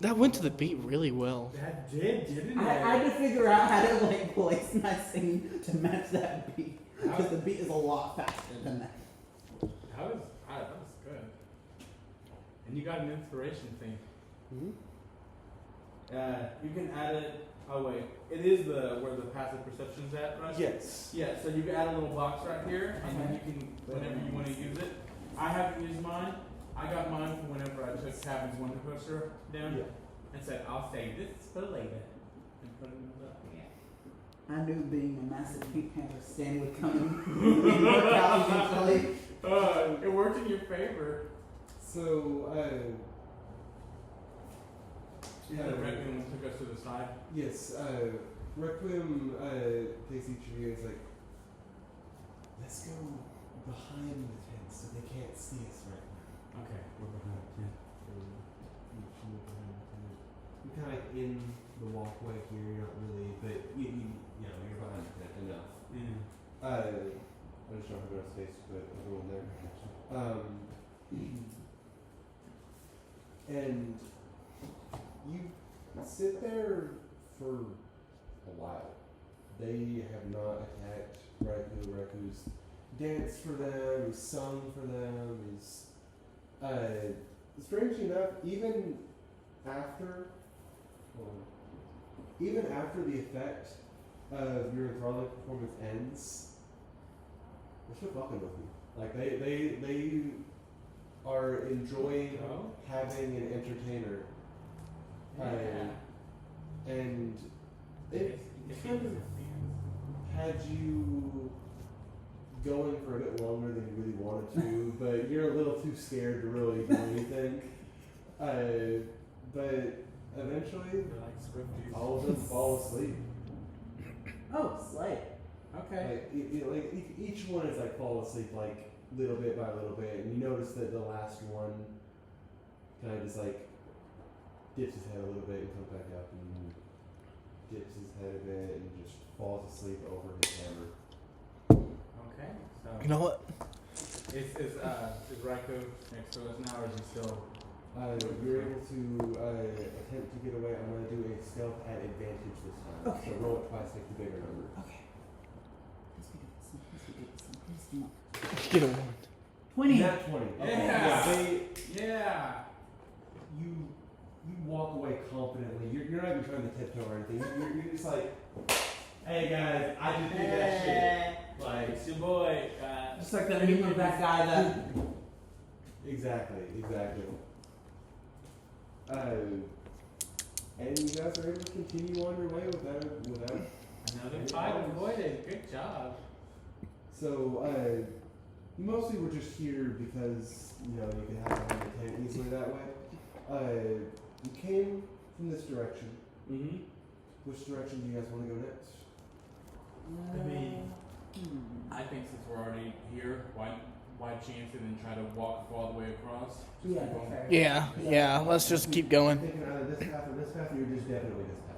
that went to the beat really well. That didn't I had to figure out how to like place my singing to match that beat. Because the beat is a lot faster than that. That was good. And you got an inspiration thing. You can add it. Oh wait, it is where the passive perception's at, right? Yes. Yeah, so you can add a little box right here, and then you can, whenever you want to use it. I haven't used mine. I got mine from whenever I took Cabin's Wonder Coaster down and said, I'll save this for later. And put it in the book. Yeah. I knew being a massive Pink Panther stan would come and work out eventually. It worked in your favor. So, Yeah, the Requiem took us to the side. yes, Requiem takes each of you and is like, let's go behind the tent, so they can't see us right now. Okay, we're behind the tent. You're kind of like in the walkway here. You're not really, but you know, you're behind the tent enough. Yeah. I just don't have enough space to put everyone there. And you sit there for a while. They have not attacked Raikou. Raiku's danced for them, he's sung for them, he's strangely enough, even after the effect of your enthralling performance ends, they're still fucking with you. Like they are enjoying having an entertainer. And it kind of had you going for a bit longer than you really wanted to, but you're a little too scared to really do anything. But eventually, They're like Swifties. all of them fall asleep. Oh, slay. Okay. Like each one is like fall asleep like little bit by little bit, and you notice that the last one kind of just like dips his head a little bit and comes back up and dips his head a bit and just falls asleep over his hammer. Okay. So You know what? is Raikou next to us now, or is he still? You're able to attempt to get away. I'm going to do a stealth at advantage this time. Okay. So roll it twice, take the bigger number. Okay. Please be good this one. Please be good this one. Please do not. Get a 1. 20. Nat 20. Okay. Yeah. Yeah, you walk away confidently. You're not even trying to tiptoe or anything. You're just like, hey guys, I just did that shit. Like, It's your boy. Just like the meme of that guy that. exactly. And you guys are able to continue on your way without. Another 5 avoided. Good job. So, you mostly were just here because, you know, you could have behind the tent easily that way. You came from this direction. Mm-hmm. Which direction do you guys want to go next? I mean, I think since we're already here, why chance it and try to walk all the way across? Just Yeah, keep going. fair. Yeah. Let's just keep going. Thinking either this path or this path, or you're just definitely this path.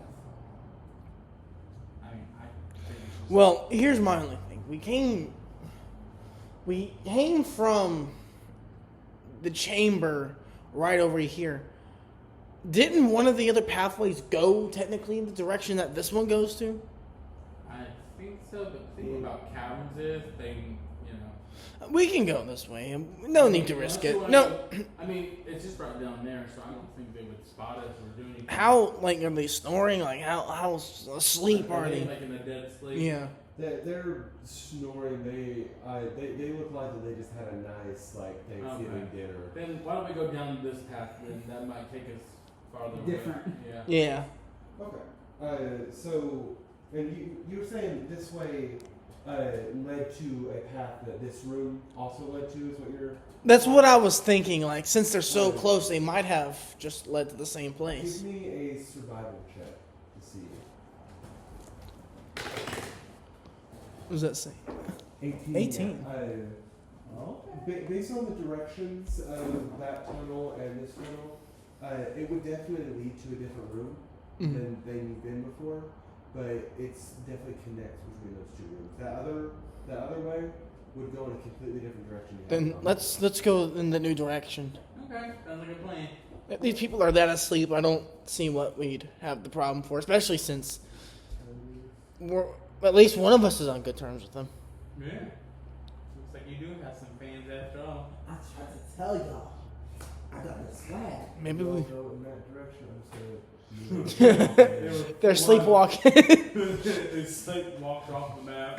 I mean, I think it's just Well, here's my only thing. We came from the chamber right over here. Didn't one of the other pathways go technically in the direction that this one goes to? I think so, but the thing about caverns is they, We can go this way. No need to risk it. unless you No. wanna go- I mean, it's just right down there, so I don't think they would spot us or do anything. How, like, are they snoring? Like, how asleep are they? Like in a dead sleep. Yeah. They're snoring. They look like that they just had a nice like Thanksgiving dinner. Then why don't we go down this path? Then that might take us farther Different. away. Yeah. Yeah. Okay. So, and you were saying this way led to a path that this room also led to. Is what you're? That's what I was thinking. Like, since they're so close, they might have just led to the same place. Give me a survival check to see. What does that say? 18. 18. Based on the directions of that tunnel and this tunnel, it would definitely lead to a different room than you've been before. But it's definitely connects between those two rooms. That other way would go in a completely different direction. You Then haven't gone. let's go in the new direction. Okay, sounds like a plan. If these people are that asleep, I don't see what we'd have the problem for, especially since at least one of us is on good terms with them. Yeah. Looks like you do have some fans after all. I tried to tell y'all. I got the swag. Maybe You all we. go in that direction. They're sleepwalking. They walked off the map.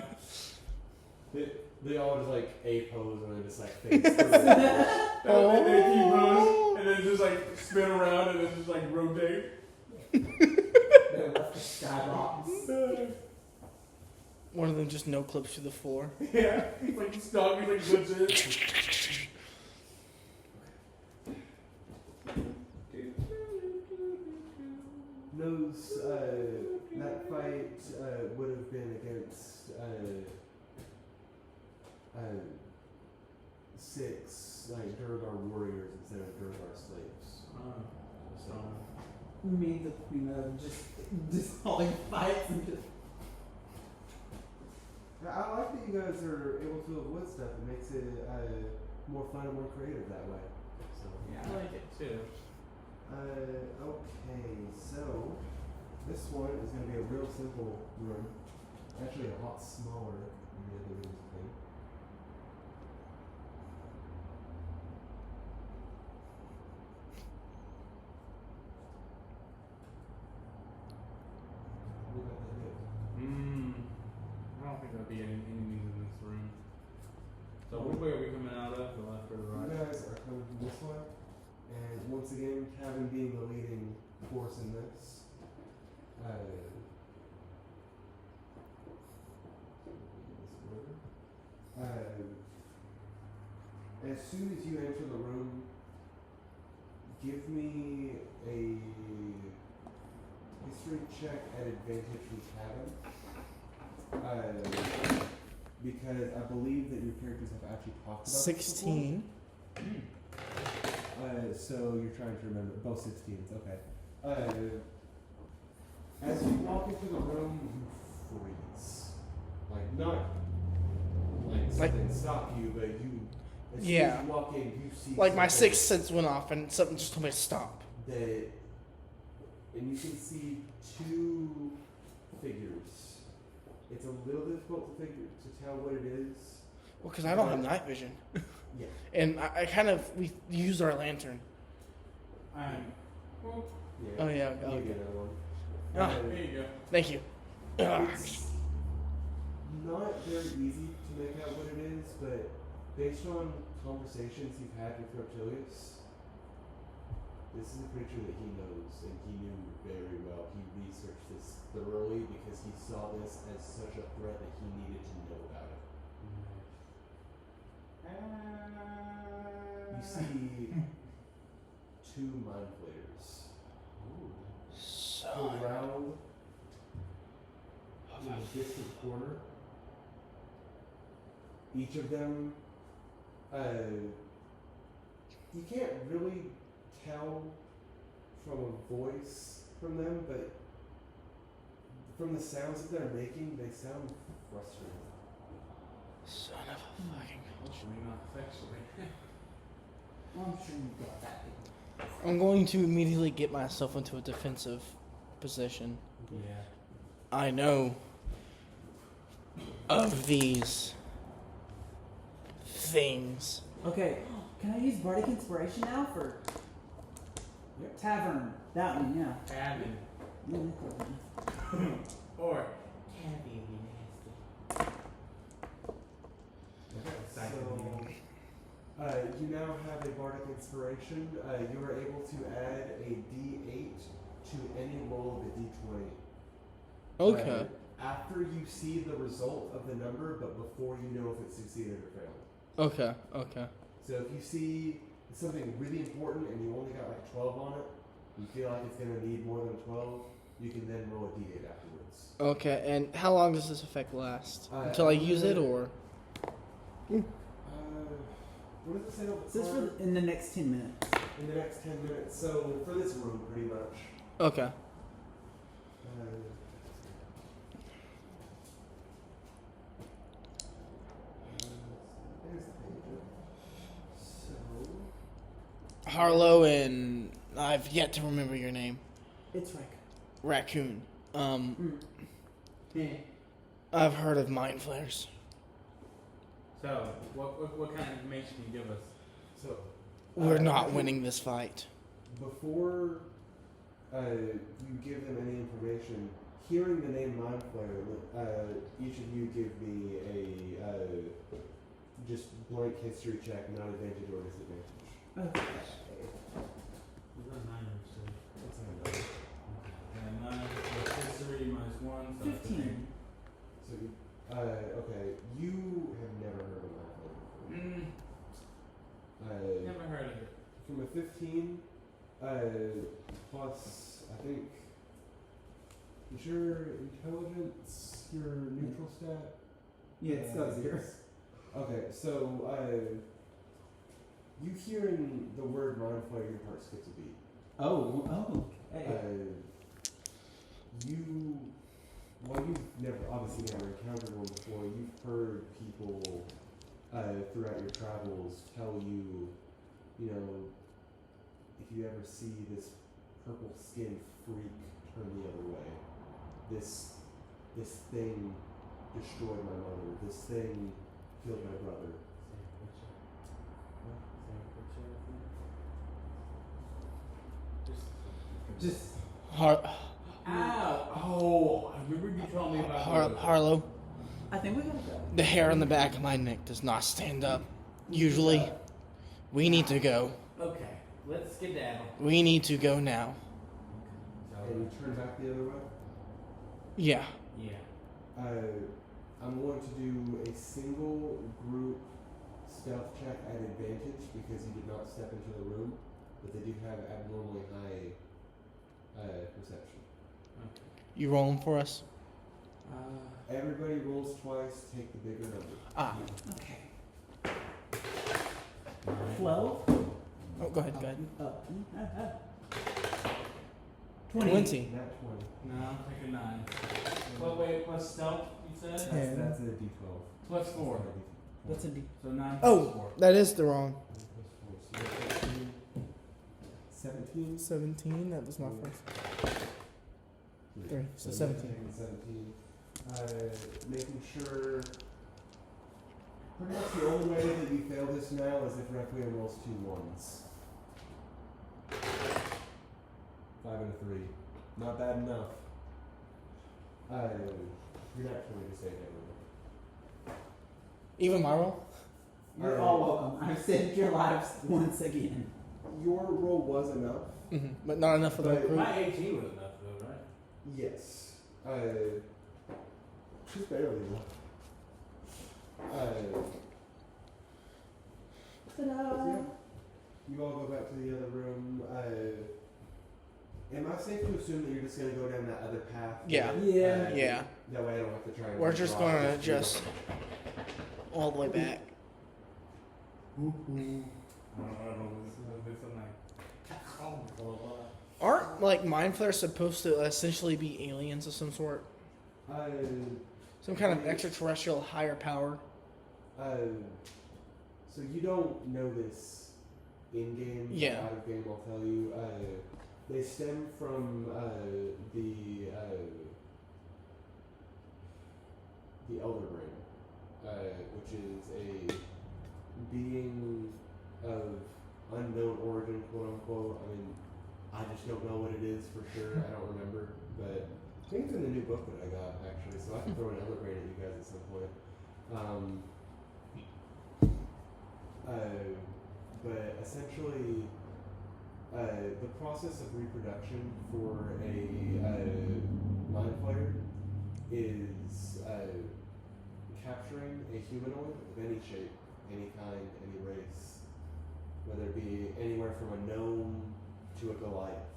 They all just like A pose and then just like face through. And they keep running, and then just like spin around and then just like rotate. They left the skyrocks. One of them just no clips to the floor. Yeah, he's like stuck, he's like legit. Knows that fight would have been against because they're Duergar slaves. So, Me, the queen of just all fights and just. I like that you guys are able to avoid stuff. It makes it more fun and more creative that way. So Yeah, I like it too. okay, so this one is going to be a real simple room. Actually, a lot smaller than the other rooms I think. What about that big? I don't think there'll be any enemies in this room. So which way are we coming out of? The left or the You right? guys are coming from this way, and once again, Kevin being the leading force in this. As soon as you enter the room, give me a history check at advantage from Kevin. Because I believe that your characters have actually talked about this before. 16. So you're trying to remember both 16s, okay. As you walk into the room, you freeze. Like not like something stop you, but you as soon Yeah. as you walk in, you see Like my something sixth sense went off and something just told me to stop. that, and you can see two figures. It's a little difficult to tell what it is. Well, because I don't have night vision. Yeah. And we used our lantern. Yeah. Oh, yeah, I'll give you okay. another one. Ah. There you go. Thank you. Ugh. It's not very easy to make out what it is, but based on conversations you've had with Reptilius, this is a creature that he knows and he knew very well. He researched this thoroughly because he saw this as such a threat that he needed to know about it. You see two mind flayers So. around in a distant corner. Each of them, you can't really tell from a voice from them, but from the sounds that they're making, they sound frustrated. Son of a fucking. Hopefully not sexually. Well, I'm sure you got that. I'm going to immediately get myself into a defensive position. Yeah. I know of these things. Okay, can I use Bardic Inspiration now for Yep. Tavern? That one, yeah. Cabin. Yeah, that one. Or cabin be nasty. So, you now have a bardic inspiration. You are able to add a D8 to any roll of a D20. Okay. After you see the result of the number, but before you know if it succeeded or failed. Okay. Okay. So if you see something really important and you only got like 12 on it, you feel like it's going to need more than 12, you can then roll a D8 afterwards. Okay. And how long does this effect last? Until I use it, or? What does it say on the This is card? for in the next 10 minutes. In the next 10 minutes. So for this room, pretty much. Okay. There's the page. So, Harlow and I've yet to remember your name. It's Rick. Raccoon. Yeah. I've heard of mind flares. So, what kind of information can you give us? so We're not actually, winning this fight. Before you give them any information, hearing the name Mind Flayer, each of you give me a just blank history check, not advantage or disadvantage. Okay. We've got 9 so. What's that number? Okay, 9 plus history minus 1, so 15. So, okay, you have never heard of Mind Flayer before. Never heard of it. From a 15, plus, I think, is your intelligence your neutral stat? Yeah, it's got 0. Okay, so, You hearing the word mind flayer, your heart skips a beat. Okay. While you've obviously never encountered one before, you've heard people throughout your travels tell you, you know, if you ever see this purple skinned freak turn the other way, this thing destroyed my mother, this thing killed my brother. Just Ow! Oh, I remember you telling me about Harlow, I think we gotta go. the hair on the back of my neck does not stand up. Usually, we need to go. Okay, let's get down. We need to go now. And you turn back the other way. Yeah. Yeah. I'm going to do a single group stealth check at advantage because you did not step into the room, but they do have abnormally high perception. Okay. You rolling for us? Everybody rolls twice, take the bigger number. Ah. Okay. 12. Oh, go ahead. 20. 20. Nat 20. No, I'm taking 9. What way plus stealth, you said? Ten. That's a d12. Plus 4. What's a D? So 9 plus Oh, 4. that is the wrong. 17. 17. That was my first. 3. So 17. 17. Making sure. Pretty much the only way that you fail this now is if Requiem rolls 2 ones. 5 and a 3. Not bad enough. You're not going to say that. Even my roll? You're all welcome. I've saved your lives once again. Your roll was enough. Mm-hmm. But not enough for the But- group. My 18 was enough though, right? Yes. Just barely enough. Ta-da! You all go back to the other room. Am I safe to assume that you're just going to go down that other path? Yeah. Yeah. Yeah. That way I don't have to try and. We're just draw gonna this just all the way back. I don't know. This is like. Aren't like mind flayers supposed to essentially be aliens of some sort? Some kind of extraterrestrial higher power? So you don't know this in game. Yeah. Out of game, I'll tell you. They stem from the Elder Brain, which is a being of unknown origin, quote unquote. I mean, I just don't know what it is for sure. I don't remember, but I think it's in the new book that I got actually, so I can throw an Elder Brain at you guys at some point. But essentially, the process of reproduction for a mind flayer is capturing a humanoid of any shape, any kind, any race, whether it be anywhere from a gnome to a Goliath.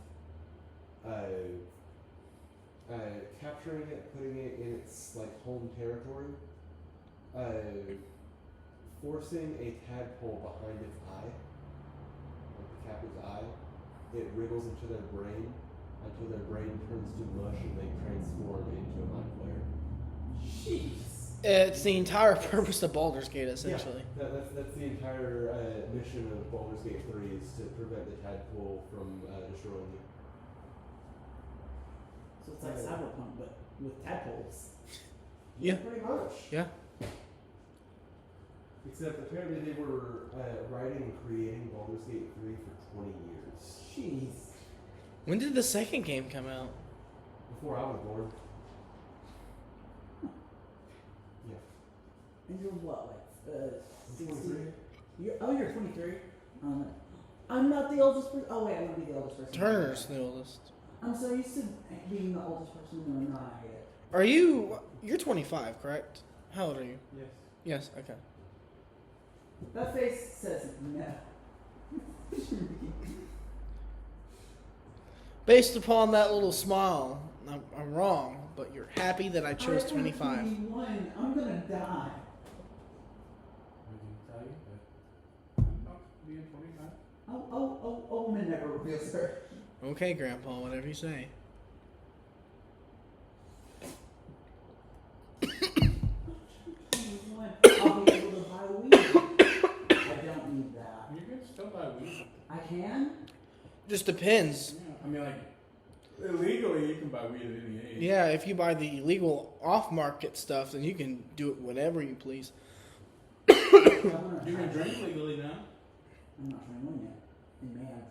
Capturing it, putting it in its like home territory, forcing a tadpole behind its eye, like the captor's eye, it wriggles into their brain until their brain turns to mush and they transform into a mind flayer. Jeez. It's the entire purpose of Baldur's Gate, essentially. Yeah, that's the entire mission of Baldur's Gate 3 is to prevent the tadpole from destroying you. So it's like Cyberpunk, but with tadpoles. Yeah. Pretty much. Yeah. Except apparently they were writing and creating Baldur's Gate 3 for 20 years. Jeez. When did the second game come out? Before I was born. Yeah. And you're what, like, 23? 16? You're 23? I'm not the oldest person. Oh, wait, I'm going to be the oldest person. Turner's the oldest. I'm so used to being the oldest person in the night. Are you? You're 25, correct? How old are you? Yes. Yes. Okay. That face says no. Based upon that little smile, I'm wrong, but you're happy that I chose I'm 25. 21. I'm gonna die. I can tell you that I'm about to be in A woman never reveals her. Okay, Grandpa, whatever you say. I'll be able to buy weed. I don't need that. You can still buy weed. I can? Just depends. Yeah, I mean, like, illegally you can buy weed at any age. Yeah, if you buy the illegal off-market stuff, then you can do it whenever you please. You can drink legally now. I'm not 21 yet. In May, I'm 21.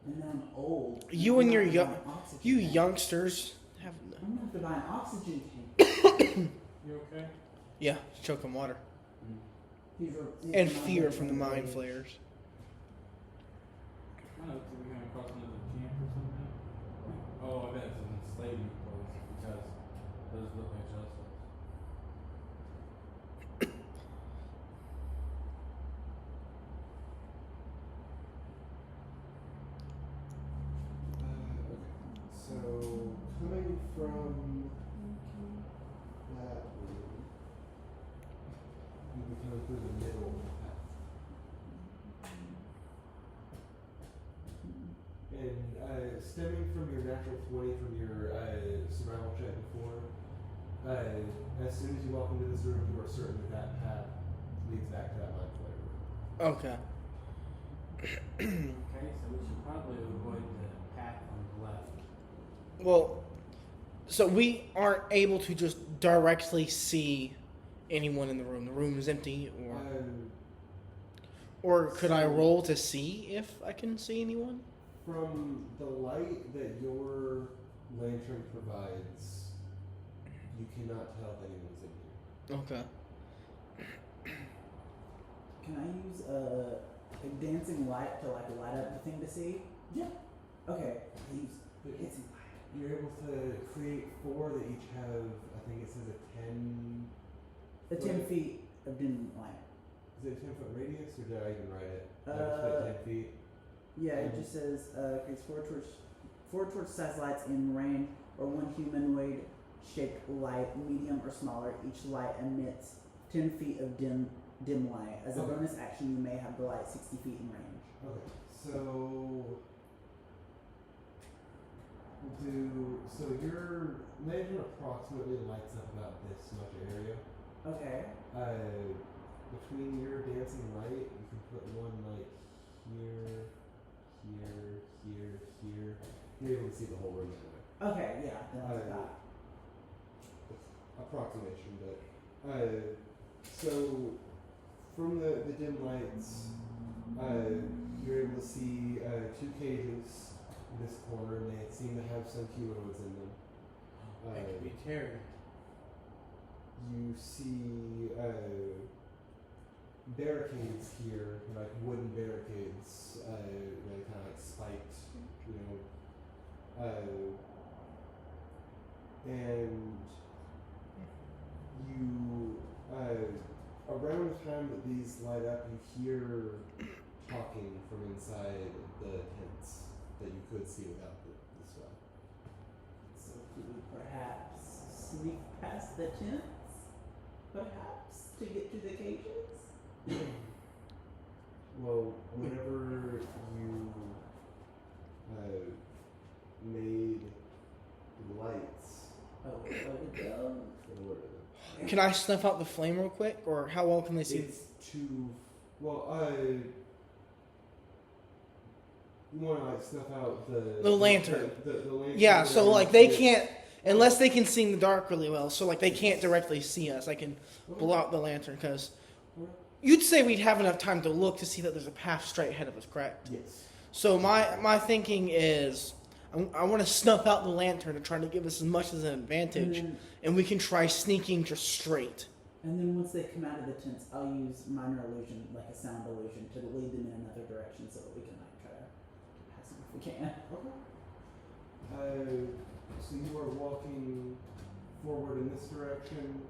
And then I'm old. You and your I'm gonna young, have to buy an oxygen you tank. youngsters have, I'm gonna have to buy an oxygen tank. You okay? yeah, choking water These and are my fear from the age. mind flayers. I don't know if we're gonna cross another camp or something. Oh, I bet it's an enslavement place because those look like justice. Okay. So coming from that room, you'll be coming through the middle of the path. And stemming from your natural 20 from your survival check before, as soon as you walk into this room, you are certain that that path leads back to that mind flayer room. Okay. Okay, so we should probably avoid the path on the left. Well, so we aren't able to just directly see anyone in the room. The room is empty, or could I roll to see if I can see anyone? From the light that your lantern provides, you cannot tell if anyone's in here. Okay. Can I use a dancing light to like light up the thing to see? Yeah. Okay. Use dancing light. You're able to create 4 that each have, I think it says a 10. The 10 feet of dim light. Is it a 10-foot radius, or did I even write it? Did I just put 10 feet? Yeah, it just says creates four torch size lights in range or one humanoid shaped light, medium or smaller. Each light emits 10 feet of dim light. As a Okay. bonus action, you may have the light 60 feet in range. Okay, so your lantern approximately lights up about this much area. Okay. Between your dancing light, you can put one light here, here. You're able to see the whole room that way. Okay, yeah, then I'll do that. Approximation, but so from the dim lights, you're able to see 2 cages in this corner, and they seem to have some humanoids in them. That could be Terry. You see barricades here, like wooden barricades, like kind of like spiked, you know. And you, around the time that these light up, you hear talking from inside the tents that you could see without the spell. So do we perhaps sneak past the tents? Perhaps to get to the cages? Well, whenever you made lights, Oh, where do we go? in order, Can I snuff out the flame real quick, or how well can they see? it's too well. You want to like snuff out The lantern. The lantern. Yeah, so like they can't, unless they can see in the dark really well. So like they can't directly see us. I can blow out the lantern because you'd say we'd have enough time to look to see that there's a path straight ahead of us, correct? Yes. So my thinking is, I want to snuff out the lantern to try to give us as much as an advantage, and we can try sneaking just straight. And then once they come out of the tents, I'll use minor illusion, like a sound illusion, to lead them in another direction so that we can like try to pass them if we can. Okay. So you are walking forward in this direction,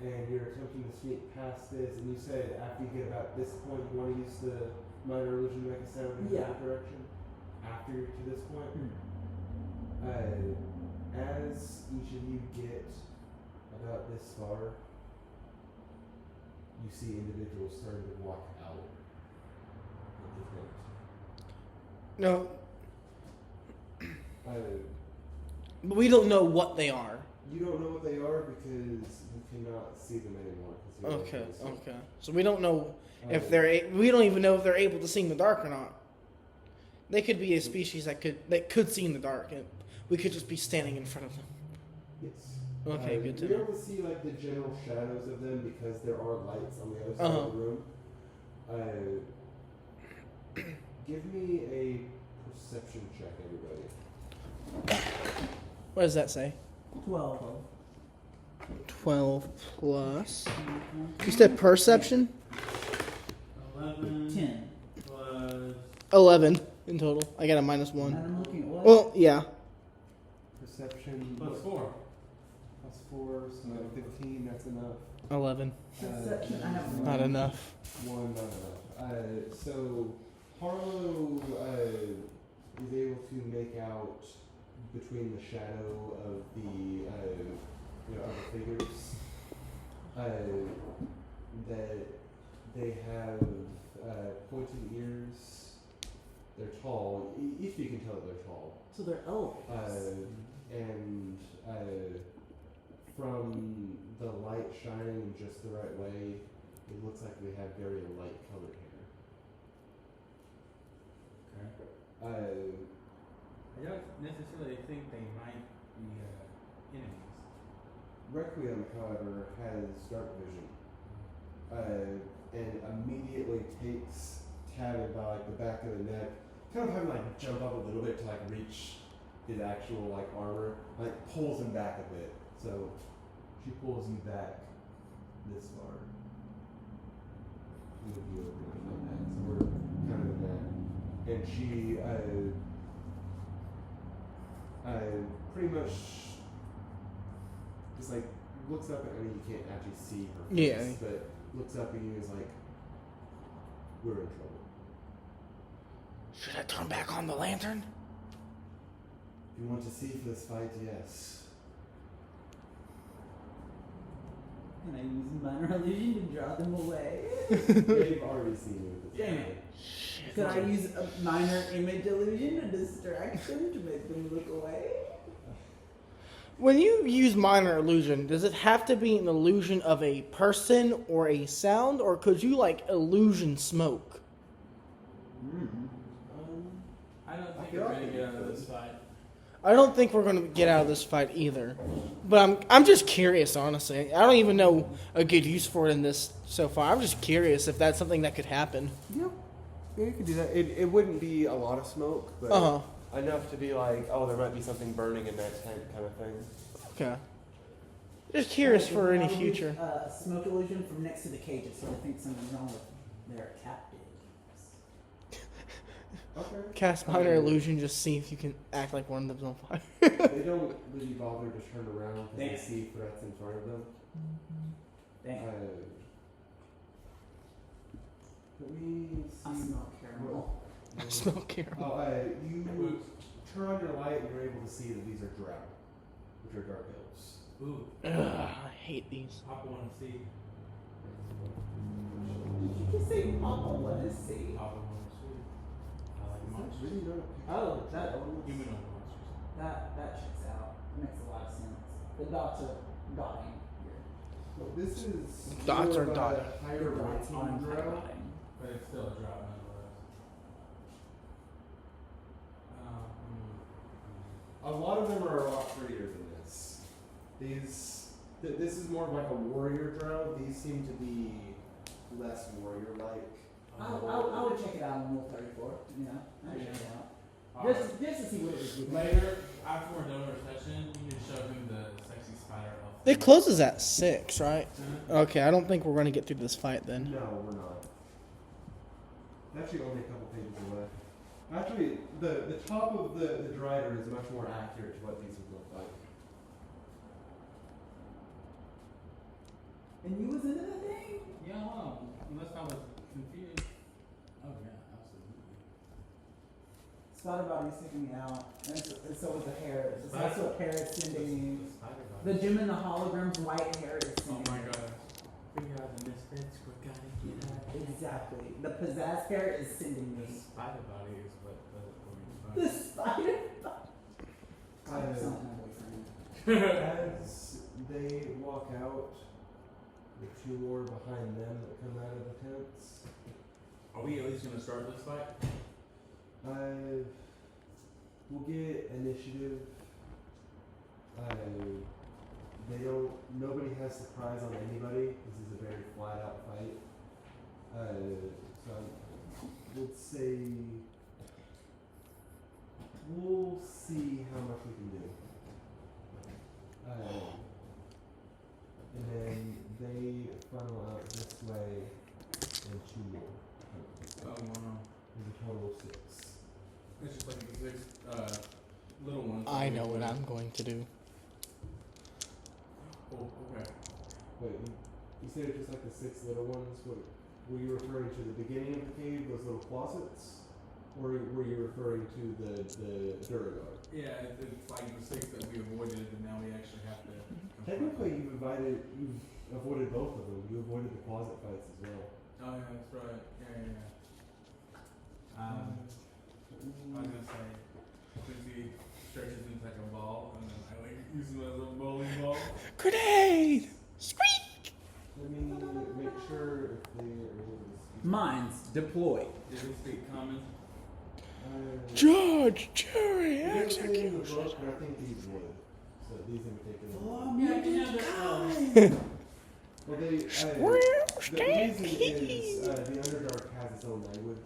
and you're attempting to sneak past this, and you said after you get about this point, you want to use the minor illusion to make a sound in the Yeah. other direction? After to this point? As each of you get about this far, you see individuals starting to walk out. No, Uh, but we don't know what they are. you don't know what they are because you cannot see them anymore. 'Cause you're Okay, not able to see. okay. So we don't know if Uh, they're. We don't even know if they're able to see in the dark or not. They could be a species that could see in the dark, and we could just be standing in front of them. Yes. Okay, good to You're know. able to see like the general shadows of them because there are lights on the other side Uh-huh. of the room. Give me a perception check, everybody. What does that say? 12. 12 plus. You said perception? 11 10. plus 11 in total. I got a -1. And I'm looking at what? Well, yeah. Perception plus 4. plus 4, so 15. That's enough. 11. Perception, I have Not one. enough. One, not enough. So Harlow is able to make out between the shadow of the other figures that they have pointed ears. They're tall. If you can tell that they're tall. So they're elves. And from the light shining in just the right way, it looks like they have very light colored hair. I don't necessarily think they might be enemies. Requiem, however, has dark vision, and immediately takes Tavin by like the back of the neck, kind of having like jump up a little bit to like reach his actual like armor, like pulls him back a bit. So she pulls you back this far. You would be able to feel that. So we're kind of in that, and she pretty much just like looks up at you can't actually see her face, Yeah. but looks up at you and is like, we're in trouble. Should I turn back on the lantern? If you want to see for this fight, yes. Can I use minor illusion to draw them away? They've already seen you with this Damn fight. it. Could I use a minor image illusion to distract them to make them look away? When you use minor illusion, does it have to be an illusion of a person or a sound, or could you like illusion smoke? I don't think feel we're like going to you get out of could. this fight. I don't think we're going to get out of this fight either. But I'm just curious, honestly. I don't even know a good use for it in this so far. I'm just curious if that's something that could happen. Yeah, you could do that. It wouldn't be a lot of smoke, but Uh-huh. enough to be like, oh, there might be something burning in that tent kind of thing. Okay. Just curious for any I would use, future. Smoke illusion from next to the cages, so I think something's wrong with their captives. Okay. Cast minor illusion, just see if you can act like one of them's on fire. They don't really bother to turn around because they Damn. see threats in front of them. Dang. Let me I see. smell caramel. I smell caramel. You turn on your light and you're able to see that these are drow, which are dark elves. Ooh, Ugh, I hate these. Papa want to see. You can say Papa, what is see? Papa want to see. I like Is that monsters. really not a picture? Oh, that Humanoid monsters. that checks out. It makes a lot of sense. The dots are dotting here. Well, this is Dots more are of a dotted. higher The dots ranking aren't drow. dotting. But it's still a drop nonetheless. A lot of them are a lot prettier than this. This is more of like a warrior drow. These seem to be less warrior-like. I would check it out on Rule 34. You know, I'd check it out. Just to see what it is. Later, after we're done with our session, you can show him the sexy spider elf. It closes at 6, right? Uh-huh. Okay, I don't think we're going to get through this fight then. No, we're not. Actually, only a couple pages away. Actually, the top of the drider is much more accurate to what these would look like. And you was into that thing? Yeah, unless I was confused. Oh yeah, absolutely. Spider body's sticking me out. And so is the hair. That's what hair is sending you. The spider bite. The Jim and the Hologram's white hair is Oh sending my you. god. We are the misfits. We gotta get out. Exactly. The pizzazz parrot is sending The me. spider body is what does it for me. The spider. Uh, I'm not my boyfriend. As they walk out, the two more behind them that come out of the tents. Are we at least gonna start this fight? We'll get initiative. Nobody has surprise on anybody. This is a very flat out fight. So I would say we'll see how much we can do. And then they funnel out this way and two more. Oh wow. There's a total of 6. It's just like the 6 little ones. I know what I'm going to do. Oh, okay. Wait, you said it's just like the 6 little ones? What, were you referring to the beginning of the cave, those little closets? Or were you referring to the Duragar? Yeah, it's like the 6 that we avoided, and now we actually have to. confront Technically, them. you've avoided both of them. You avoided the closet fights as well. Oh yeah, that's right. Yeah. I was gonna say, since he stretches into like a ball, and then I like use him as a bowling ball. Grenade! Squeak! Let me make sure if they are able to speak. Mines deployed. Did he speak common? Judge, jury, He doesn't say it in the execution. book, but I think these would. So these in particular. Well, they. Well, The stand reason please. is the Underdark has its own language,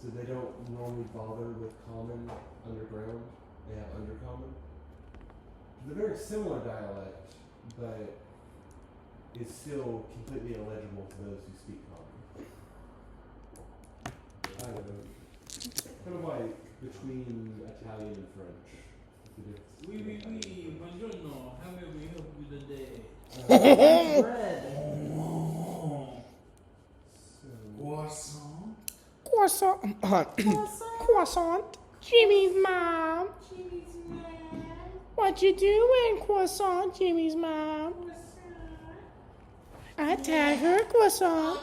so they don't normally bother with common underground. They have undercommon. It's a very similar dialect, but is still completely illegible to those who speak common. I don't know. Kind of like between Italian and French. The difference Oui, between Italian and French. buongiorno. How may we help you today? Bread. So, Croissant. Croissant. Croissant. Jimmy's mom. What you doing, Croissant? Jimmy's mom. I tag her, Croissant.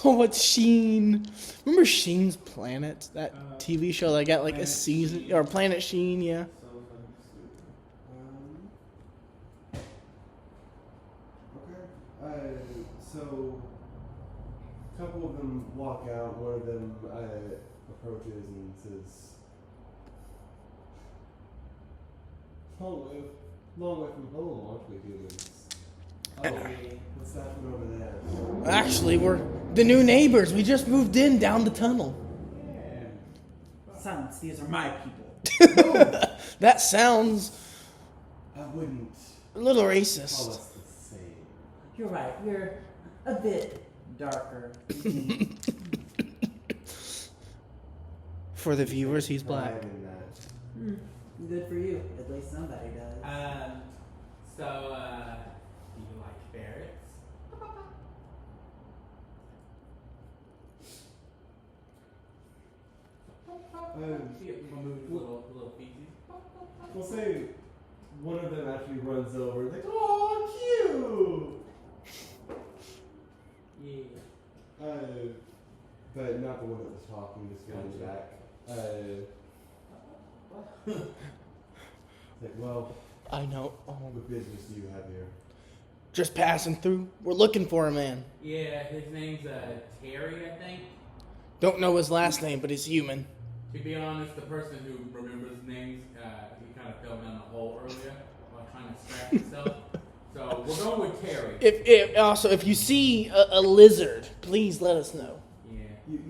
Oh, what's Sheen? Remember Sheen's Planet? That TV show that got like a Planet season? Sheen. Or Planet Sheen, yeah. So fucking stupid. Okay. So a couple of them walk out. One of them approaches and says, long way from home, aren't we humans? Oh, what's that one over there? Actually, we're the new neighbors. We just moved in down the tunnel. Silence. These are my people. That sounds I wouldn't a little call racist. us the same. You're right. You're a bit darker. For the viewers, he's black. Pride in that. Good for you. At least somebody does. So, do you like ferrets? See if we'll move the little feces. We'll say one of them actually runs over and like, oh, cute! Yeah. But not the one that was talking, just going back. Like, well, I know. what business do you have here? Just passing through. We're looking for a man. Yeah, his name's Terry, I think. Don't know his last name, but he's human. To be honest, the person who remembers names, he kind of fell down the hole earlier while trying to scratch himself. So we're going with Terry. If you see a lizard, please let us know. Yeah.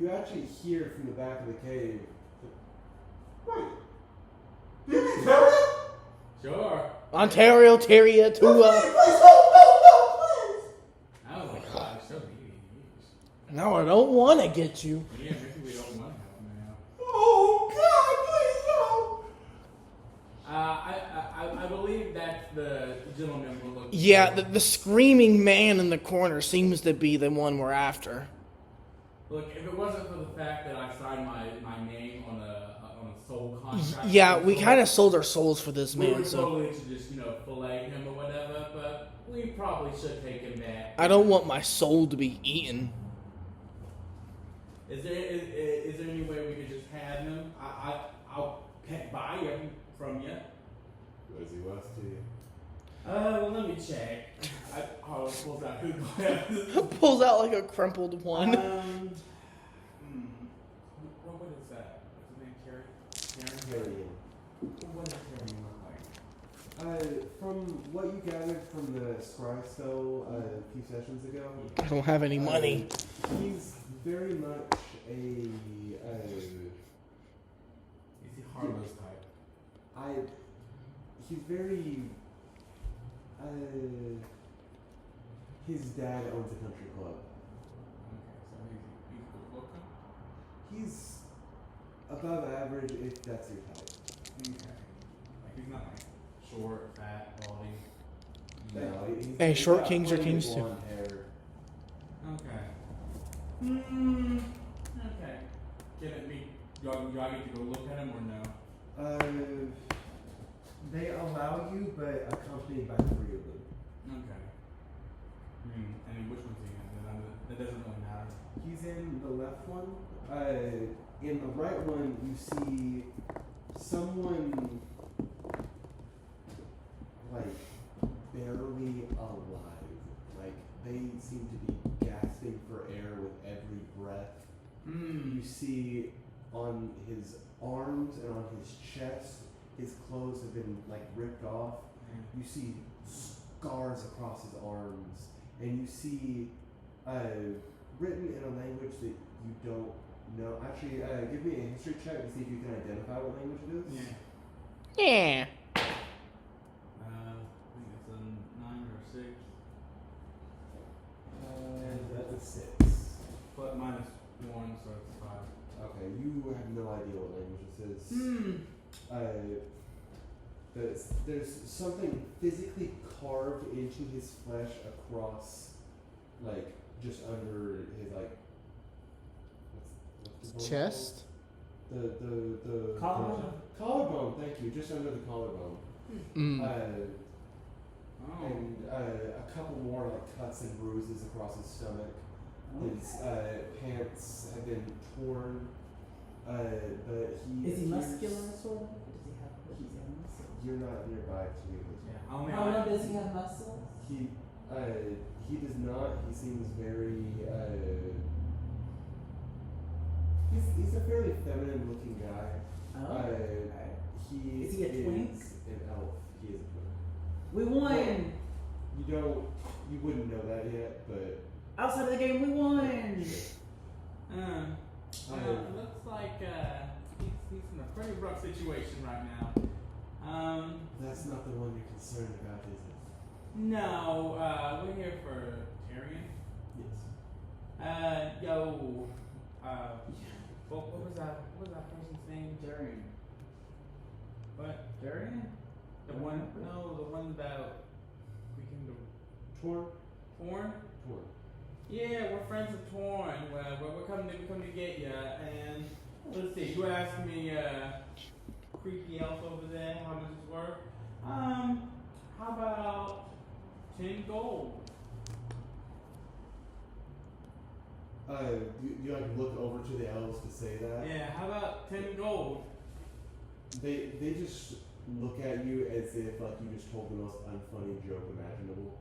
You actually hear from the back of the cave. Wait. Sure. Ontario, Terria, Tua. Oh my gosh, so easy. No, I don't want to get you. Yeah, maybe we don't want to help him now. Oh God, please no! I believe that's the gentleman we're looking Yeah, for. the screaming man in the corner seems to be the one we're after. Look, if it wasn't for the fact that I signed my name on a soul contract. Yeah, we kind of sold our souls for this we man, would so. totally should just, fillet him or whatever, but we probably should take him back. I don't want my soul to be eaten. Is there any way we could just have him? I'll buy him from you. What is he worth to you? Well, let me check. I'll pull out good glasses. Pulls out like a crumpled one. What is that? What's his name? Carrie? Carrion. What does Carrie look like? From what you gathered from the Scry Spell a few sessions ago, I don't have any money. he's very much a. Is he harmless type? He's very. His dad owns a country club. Okay, so he's good looking. He's above average if that's your type. Okay. Like he's not like short, fat, body. No, he's, Hey, he's short got kings are plenty of kings too. blonde hair. Okay. Okay. Can it be? Do I get to go look at him or no? They allow you, but accompanied by 3 of them. Okay. I mean, which one's he in? That doesn't really matter. He's in the left one. In the right one, you see someone like barely alive. Like they seem to be gasping for air with every breath. You see on his arms and on his chest, his clothes have been like ripped off. You see scars across his arms, and you see written in a language that you don't know. Actually, give me a history check to see if you can identify what language it is. Yeah. I think it's a 9 or 6. That's a 6. But minus 1, so it's 5. Okay, you have no idea what language this is. There's something physically carved into his flesh across, like, just under his, like, what's the bone Chest? called? The Collarbone? Collarbone, thank you, just under the collarbone. And a couple more, like, cuts and bruises across his stomach. His pants have been torn, but he Is he appears- muscular, sort of? Does he have muscle? You're not nearby to be able to. Yeah. How long does he have muscles? He does not. He seems very. He's a fairly feminine looking guy. Oh. He Is he a twink? an elf. He is a twink. We won! You wouldn't know that yet, but. Outside of the game, we won! Looks like he's in a pretty rough situation right now. That's not the one you're concerned about, is it? No, we're here for Tyrion. Yes. What was that person's name? Darian. What? Darian? The one about we came to Torn. Torn. Torn. Yeah, we're friends of Torn. We're coming to get ya. And let's see, you asked me, creepy elf over there, how much it's worth. How about 10 gold? You like look over to the elves to say that? Yeah, how about 10 gold? They just look at you as if like you just told the most unfunny joke imaginable.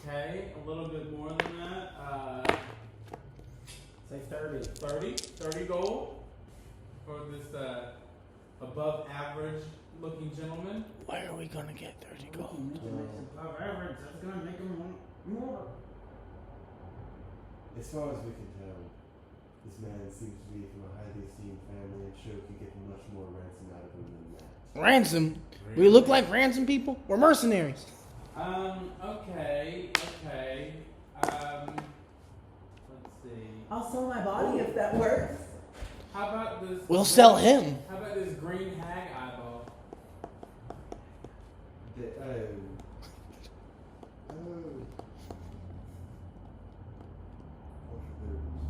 Okay, a little bit more than that. Say 30. 30 gold for this above average looking gentleman. Where are we gonna get 30 gold? Above average, that's gonna make him want more. As far as we can tell, this man seems to be from a highly esteemed family and sure could get much more ransom out of him than that. Ransom? We look like ransom people? We're mercenaries. Okay. Let's see. I'll sell my body if that works. How about this? We'll sell him. How about this green hag eyeball?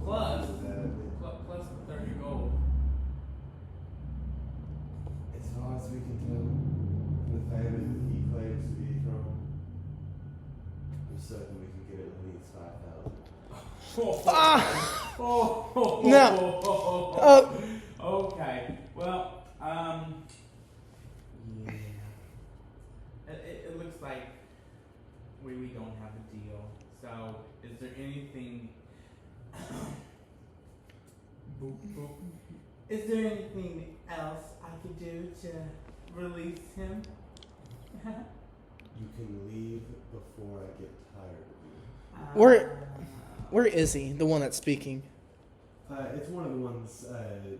Plus the 30 gold. As far as we can tell, from the family that he claims to be from, Ah! Oh, No. Okay. Well, Yeah. it looks like we don't have a deal. So, is there anything? Boop, boop. Is there anything else I could do to release him? You can leave before I get tired of Where is he? The one that's speaking. you. It's one of the ones.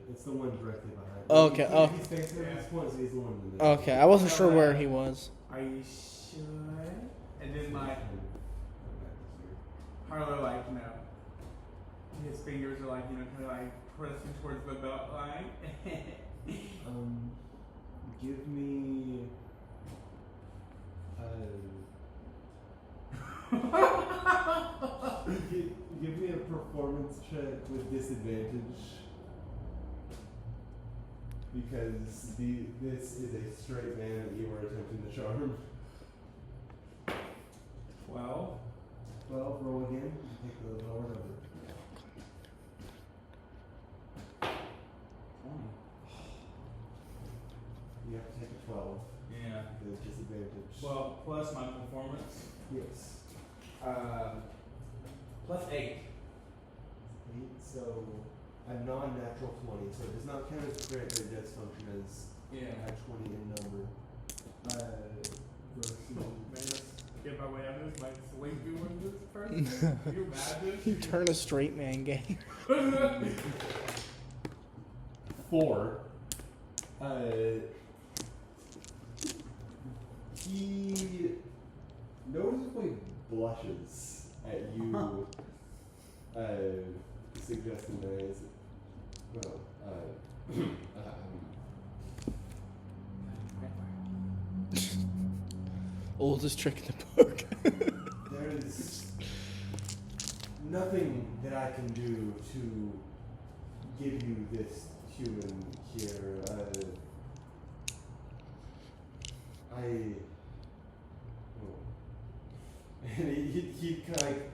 It's the one directly behind. Okay, He's, oh. He's facing at this point, so he's the one in the middle. Okay, I wasn't sure where he was. Are you sure? And then like Harlow, like his fingers are like kind of like pressing towards the belt line. Give me. Give me a performance check with disadvantage. Because this is a straight man that you are attempting to charm. 12. 12, roll again. Take the lower number. 20. You have to take a 12. Yeah. With disadvantage. Well, plus my performance. Yes. Plus 8. 8, so a non-natural 20. So it does not count as a crit, but it does function as Yeah. a 20 in number. Versus. Man, let's get my way out of this. Like, swing through with this person. Can you imagine? You turn a straight man gay. 4. He noticeably blushes at you suggesting that is well Oldest trick in the book. there is nothing that I can do to give you this human here. And he kind of like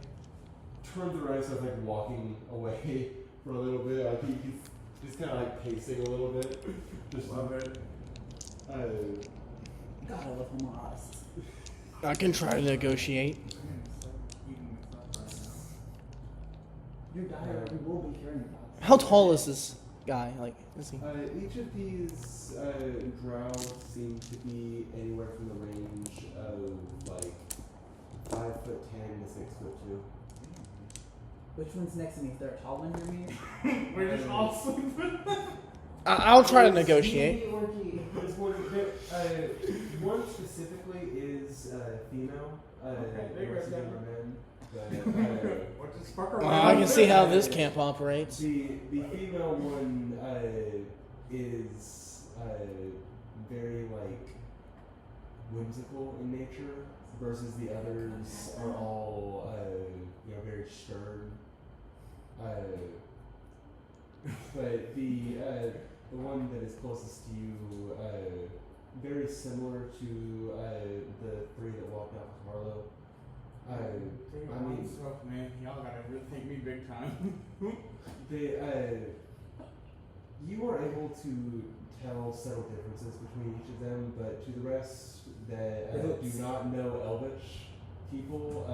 turns around, starts like walking away for a little bit. Like he's just kind of like pacing a little bit. Just Love it. God, I love homoerotics. I can try to negotiate. Your diary will be hearing about this. How tall is this guy? Like, is he? Each of these drow seem to be anywhere from the range of like 5'10" to 6'2". Which one's next to me? If they're a tall one, you mean? We're just all sleeping. I'll try to negotiate. There's one specifically is female. Okay, The rest of them are men. But, What just fuck around? Well, I can see how this camp operates. the female one is very like whimsical in nature, versus the others are all very stern. But the one that is closest to you, very similar to the three that walked out with Harlow. I mean, stuff, man. Y'all gotta really take me big time. you are able to tell subtle differences between each of them, but to the rest that do not know Elvish people,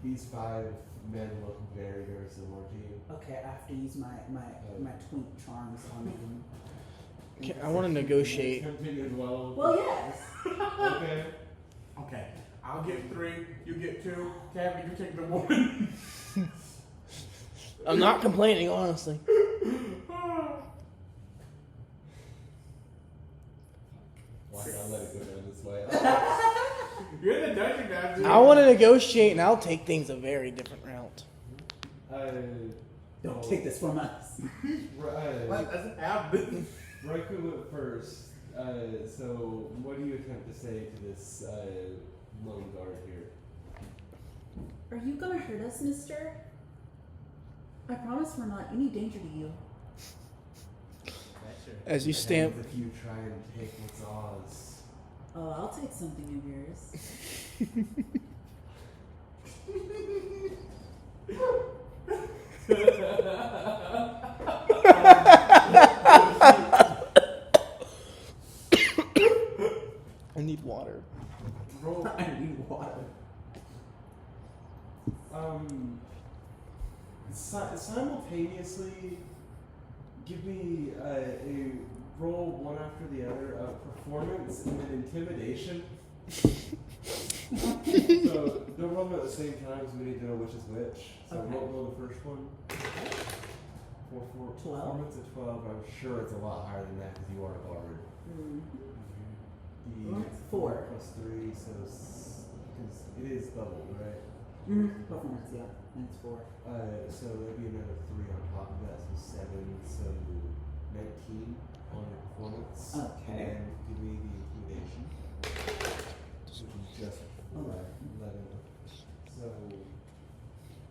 these 5 men look very, very similar to you. Okay, I have to use my twink charms on them. Okay, I want to negotiate. Tempting as well. Well, yes. Okay. Okay, I'll get 3. You get 2. Tabby, you take the 1. I'm not complaining, honestly. Why did I let it go down this way? You're the dungeon master. I want to negotiate, and I'll take things a very different route. Don't take this from us. What doesn't happen? Raikou went first. So what do you attempt to say to this lone guard here? Are you gonna hurt us, mister? I promise we're not any danger to you. As you stamp. If you try and take what's ours. Oh, I'll take something of yours. I need water. Roll. I need water. Simultaneously, give me a roll one after the other of performance and then intimidation. So don't roll them at the same time because we need to know which is which. So Okay. roll the first one. For 12. performance at 12, I'm sure it's a lot higher than that because you are a bard. The Well, it's 4. plus 3, so because it is doubled, right? Performance, yeah. And it's 4. So there'd be another 3 on top of that, so 7, so 19 on your performance. Okay. And give me the intimidation, which is just 11. So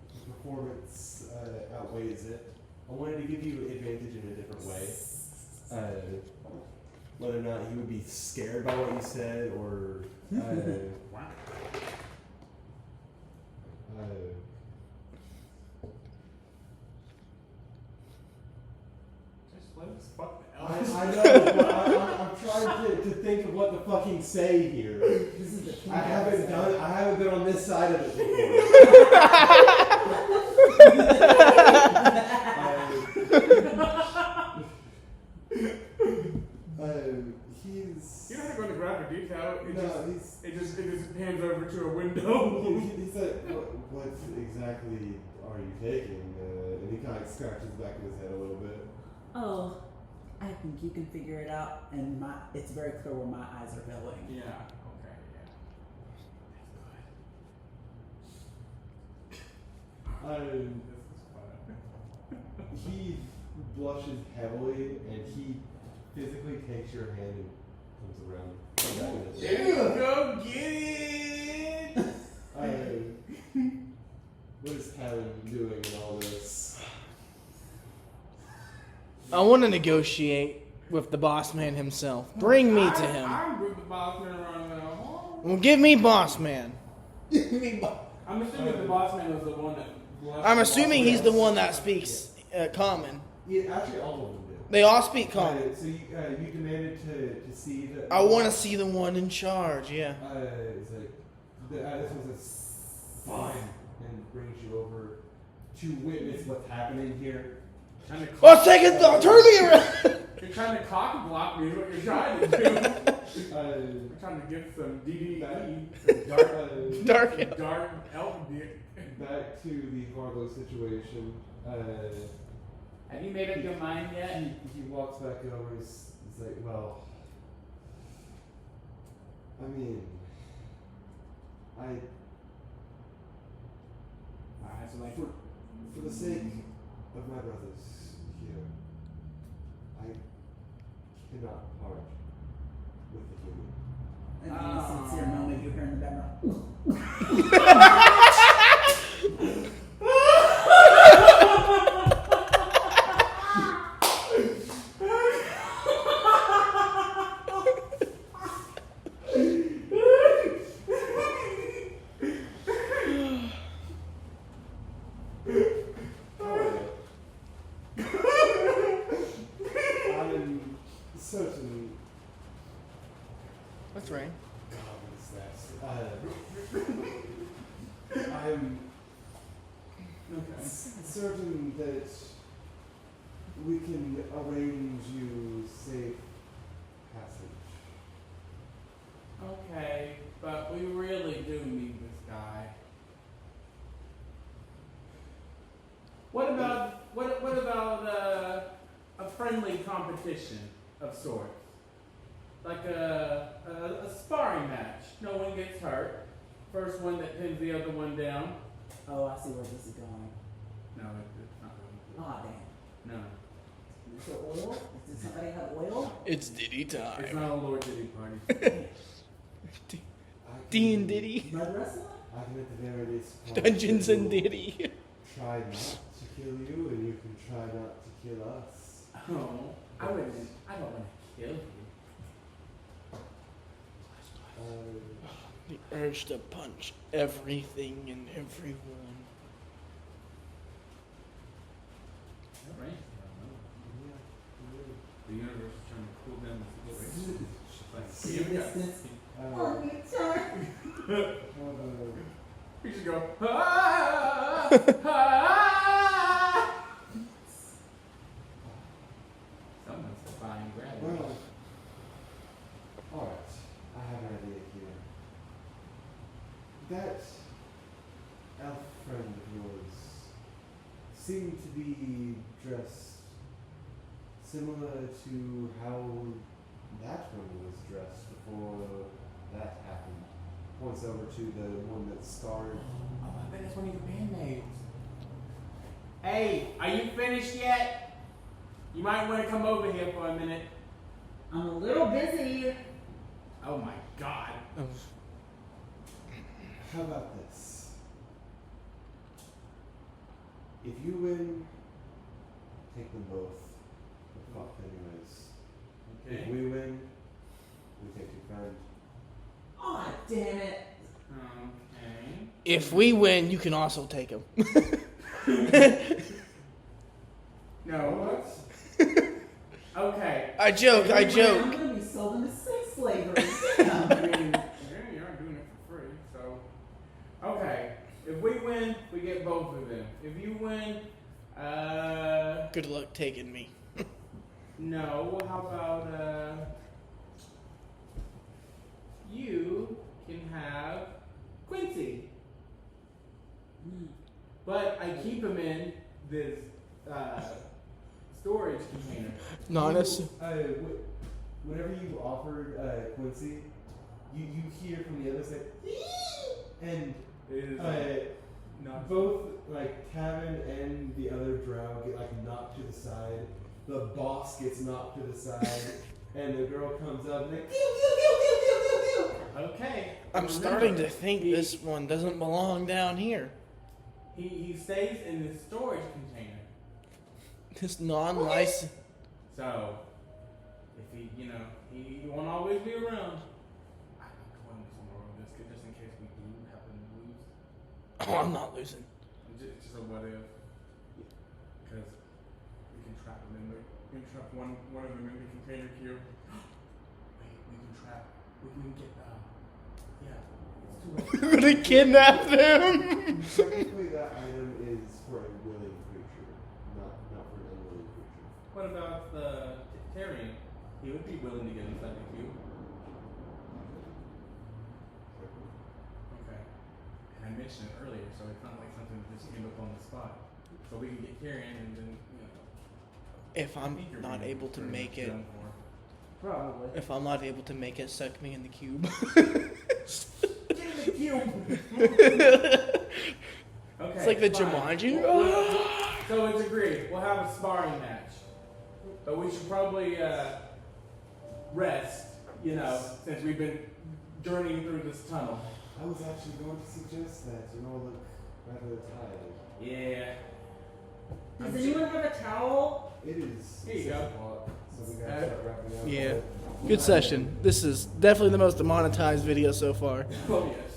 the performance outweighs it. I wanted to give you advantage in a different way. Whether or not he would be scared by what you said, or Just let us fuck the I elves. know, but I'm trying to think of what to fucking say here. This is the I haven't been on this side of it before. He's. You don't have to go into graphic detail. No, It just pans over to a window. He's like, what exactly are you taking? And he kind of scratches back of his head a little bit. Oh, I think you can figure it out, and it's very clear where my eyes are going. Yeah. Okay. Yeah. Um, This is fun. he blushes heavily, and he physically takes your hand and comes around. Go get it! What is Talon doing in all this? I want to negotiate with the boss man himself. Bring me to him. I'm with the boss man around now. Well, give me boss man. I'm assuming the boss man was the one that. I'm assuming he's the one that speaks common. Yeah, actually, all of them do. They all speak common. So you demanded to see the. I want to see the one in charge, yeah. It's like this was a fine and brings you over to witness what's happening here. Let's take it, turn me around! You're trying to cock block me is what you're trying to do. You're trying to get some DDE. Dark Dark elf dick. back to the Harlow situation. Have you made up your mind yet? He walks back over. He's like, well, I mean, Alright, so like, for the sake of my brothers here, I cannot part with the human. And then a sincere moment you hear in the background. I'm certain. What's right? God, what is that? I'm certain that we can arrange you safe passage. okay, but we really do need this guy. What about a friendly competition of sorts? Like a sparring match. No one gets hurt. First one that pins the other one down. Oh, I see where this is going. No, it's not really. Ah, damn. No. Is it oil? Did somebody have oil? It's Diddy It's time. not a Lord Diddy party. D and Diddy. Mud wrestling? I can at the very least Dungeons and Diddy. try not to kill you, and you can try not to kill us. Oh, I don't want to kill you. The urge to punch everything and everyone. Is that right? The universe is trying to cool down the situation. Like, See here we go. distance. Uh, We should go. Ah, ah. Someone's defying gravity. well, alright. I have an idea here. That elf friend of yours seemed to be dressed similar to how that one was dressed before that happened. Points over to the one that scarred. Oh, I bet that's one of your bandmates. Hey, are you finished yet? You might want to come over here for a minute. I'm a little busy. Oh my god. How about this? If you win, take them both. But fuck anyways. If Okay. we win, we take your friend. Aw, damn it. Okay. If we win, you can also take him. No. What? Okay. I joke. I'm gonna be sold into sex slavery. Damn. I mean, you aren't doing it for free, so. Okay. If we win, we get both of them. If you win, Good luck taking me. no. How about, you can have Quincy. But I keep him in this, storage container. Honest. Whenever you offered Quincy, you hear from the other side, and It is not both like Tavin and the other drow get like knocked to the side. The boss gets knocked to the side, and the girl comes up and like, pew, pew, pew, pew, pew, pew, pew. okay. I'm Remember, starting to think he, this one doesn't belong down here. He stays in the storage container. This non-licensed. So, if he, he won't always be around. I'm not going somewhere with this, just in case we do happen to lose. Oh, I'm not losing. Just a what if. Because we can trap them in there. We can trap one of them in the container queue. Wait, we can get, yeah. It's too late. We're gonna kidnap them. Technically, that item is for a willing creature, not for an unwilling creature. What about the Tyrion? He would be willing to get inside the queue. Okay. And I mentioned it earlier, so it's not like something that just came up on the spot. So we can get Tyrion and then, If I I'm think you're not being able to pretty make much it, done for. Probably. if I'm not able to make it, suck me in the cube. Get in the queue! Okay. It's like the fine. Jumanji. So it's agreed. We'll have a sparring match. But we should probably rest, since we've been journeying through this tunnel. I was actually going to suggest that. You all look rather tired. Yeah. Does anyone have a towel? It is. Here you go. 6 o'clock, so we gotta start wrapping up. Yeah. Good session. This is definitely the most demonetized video so far. Oh, yes.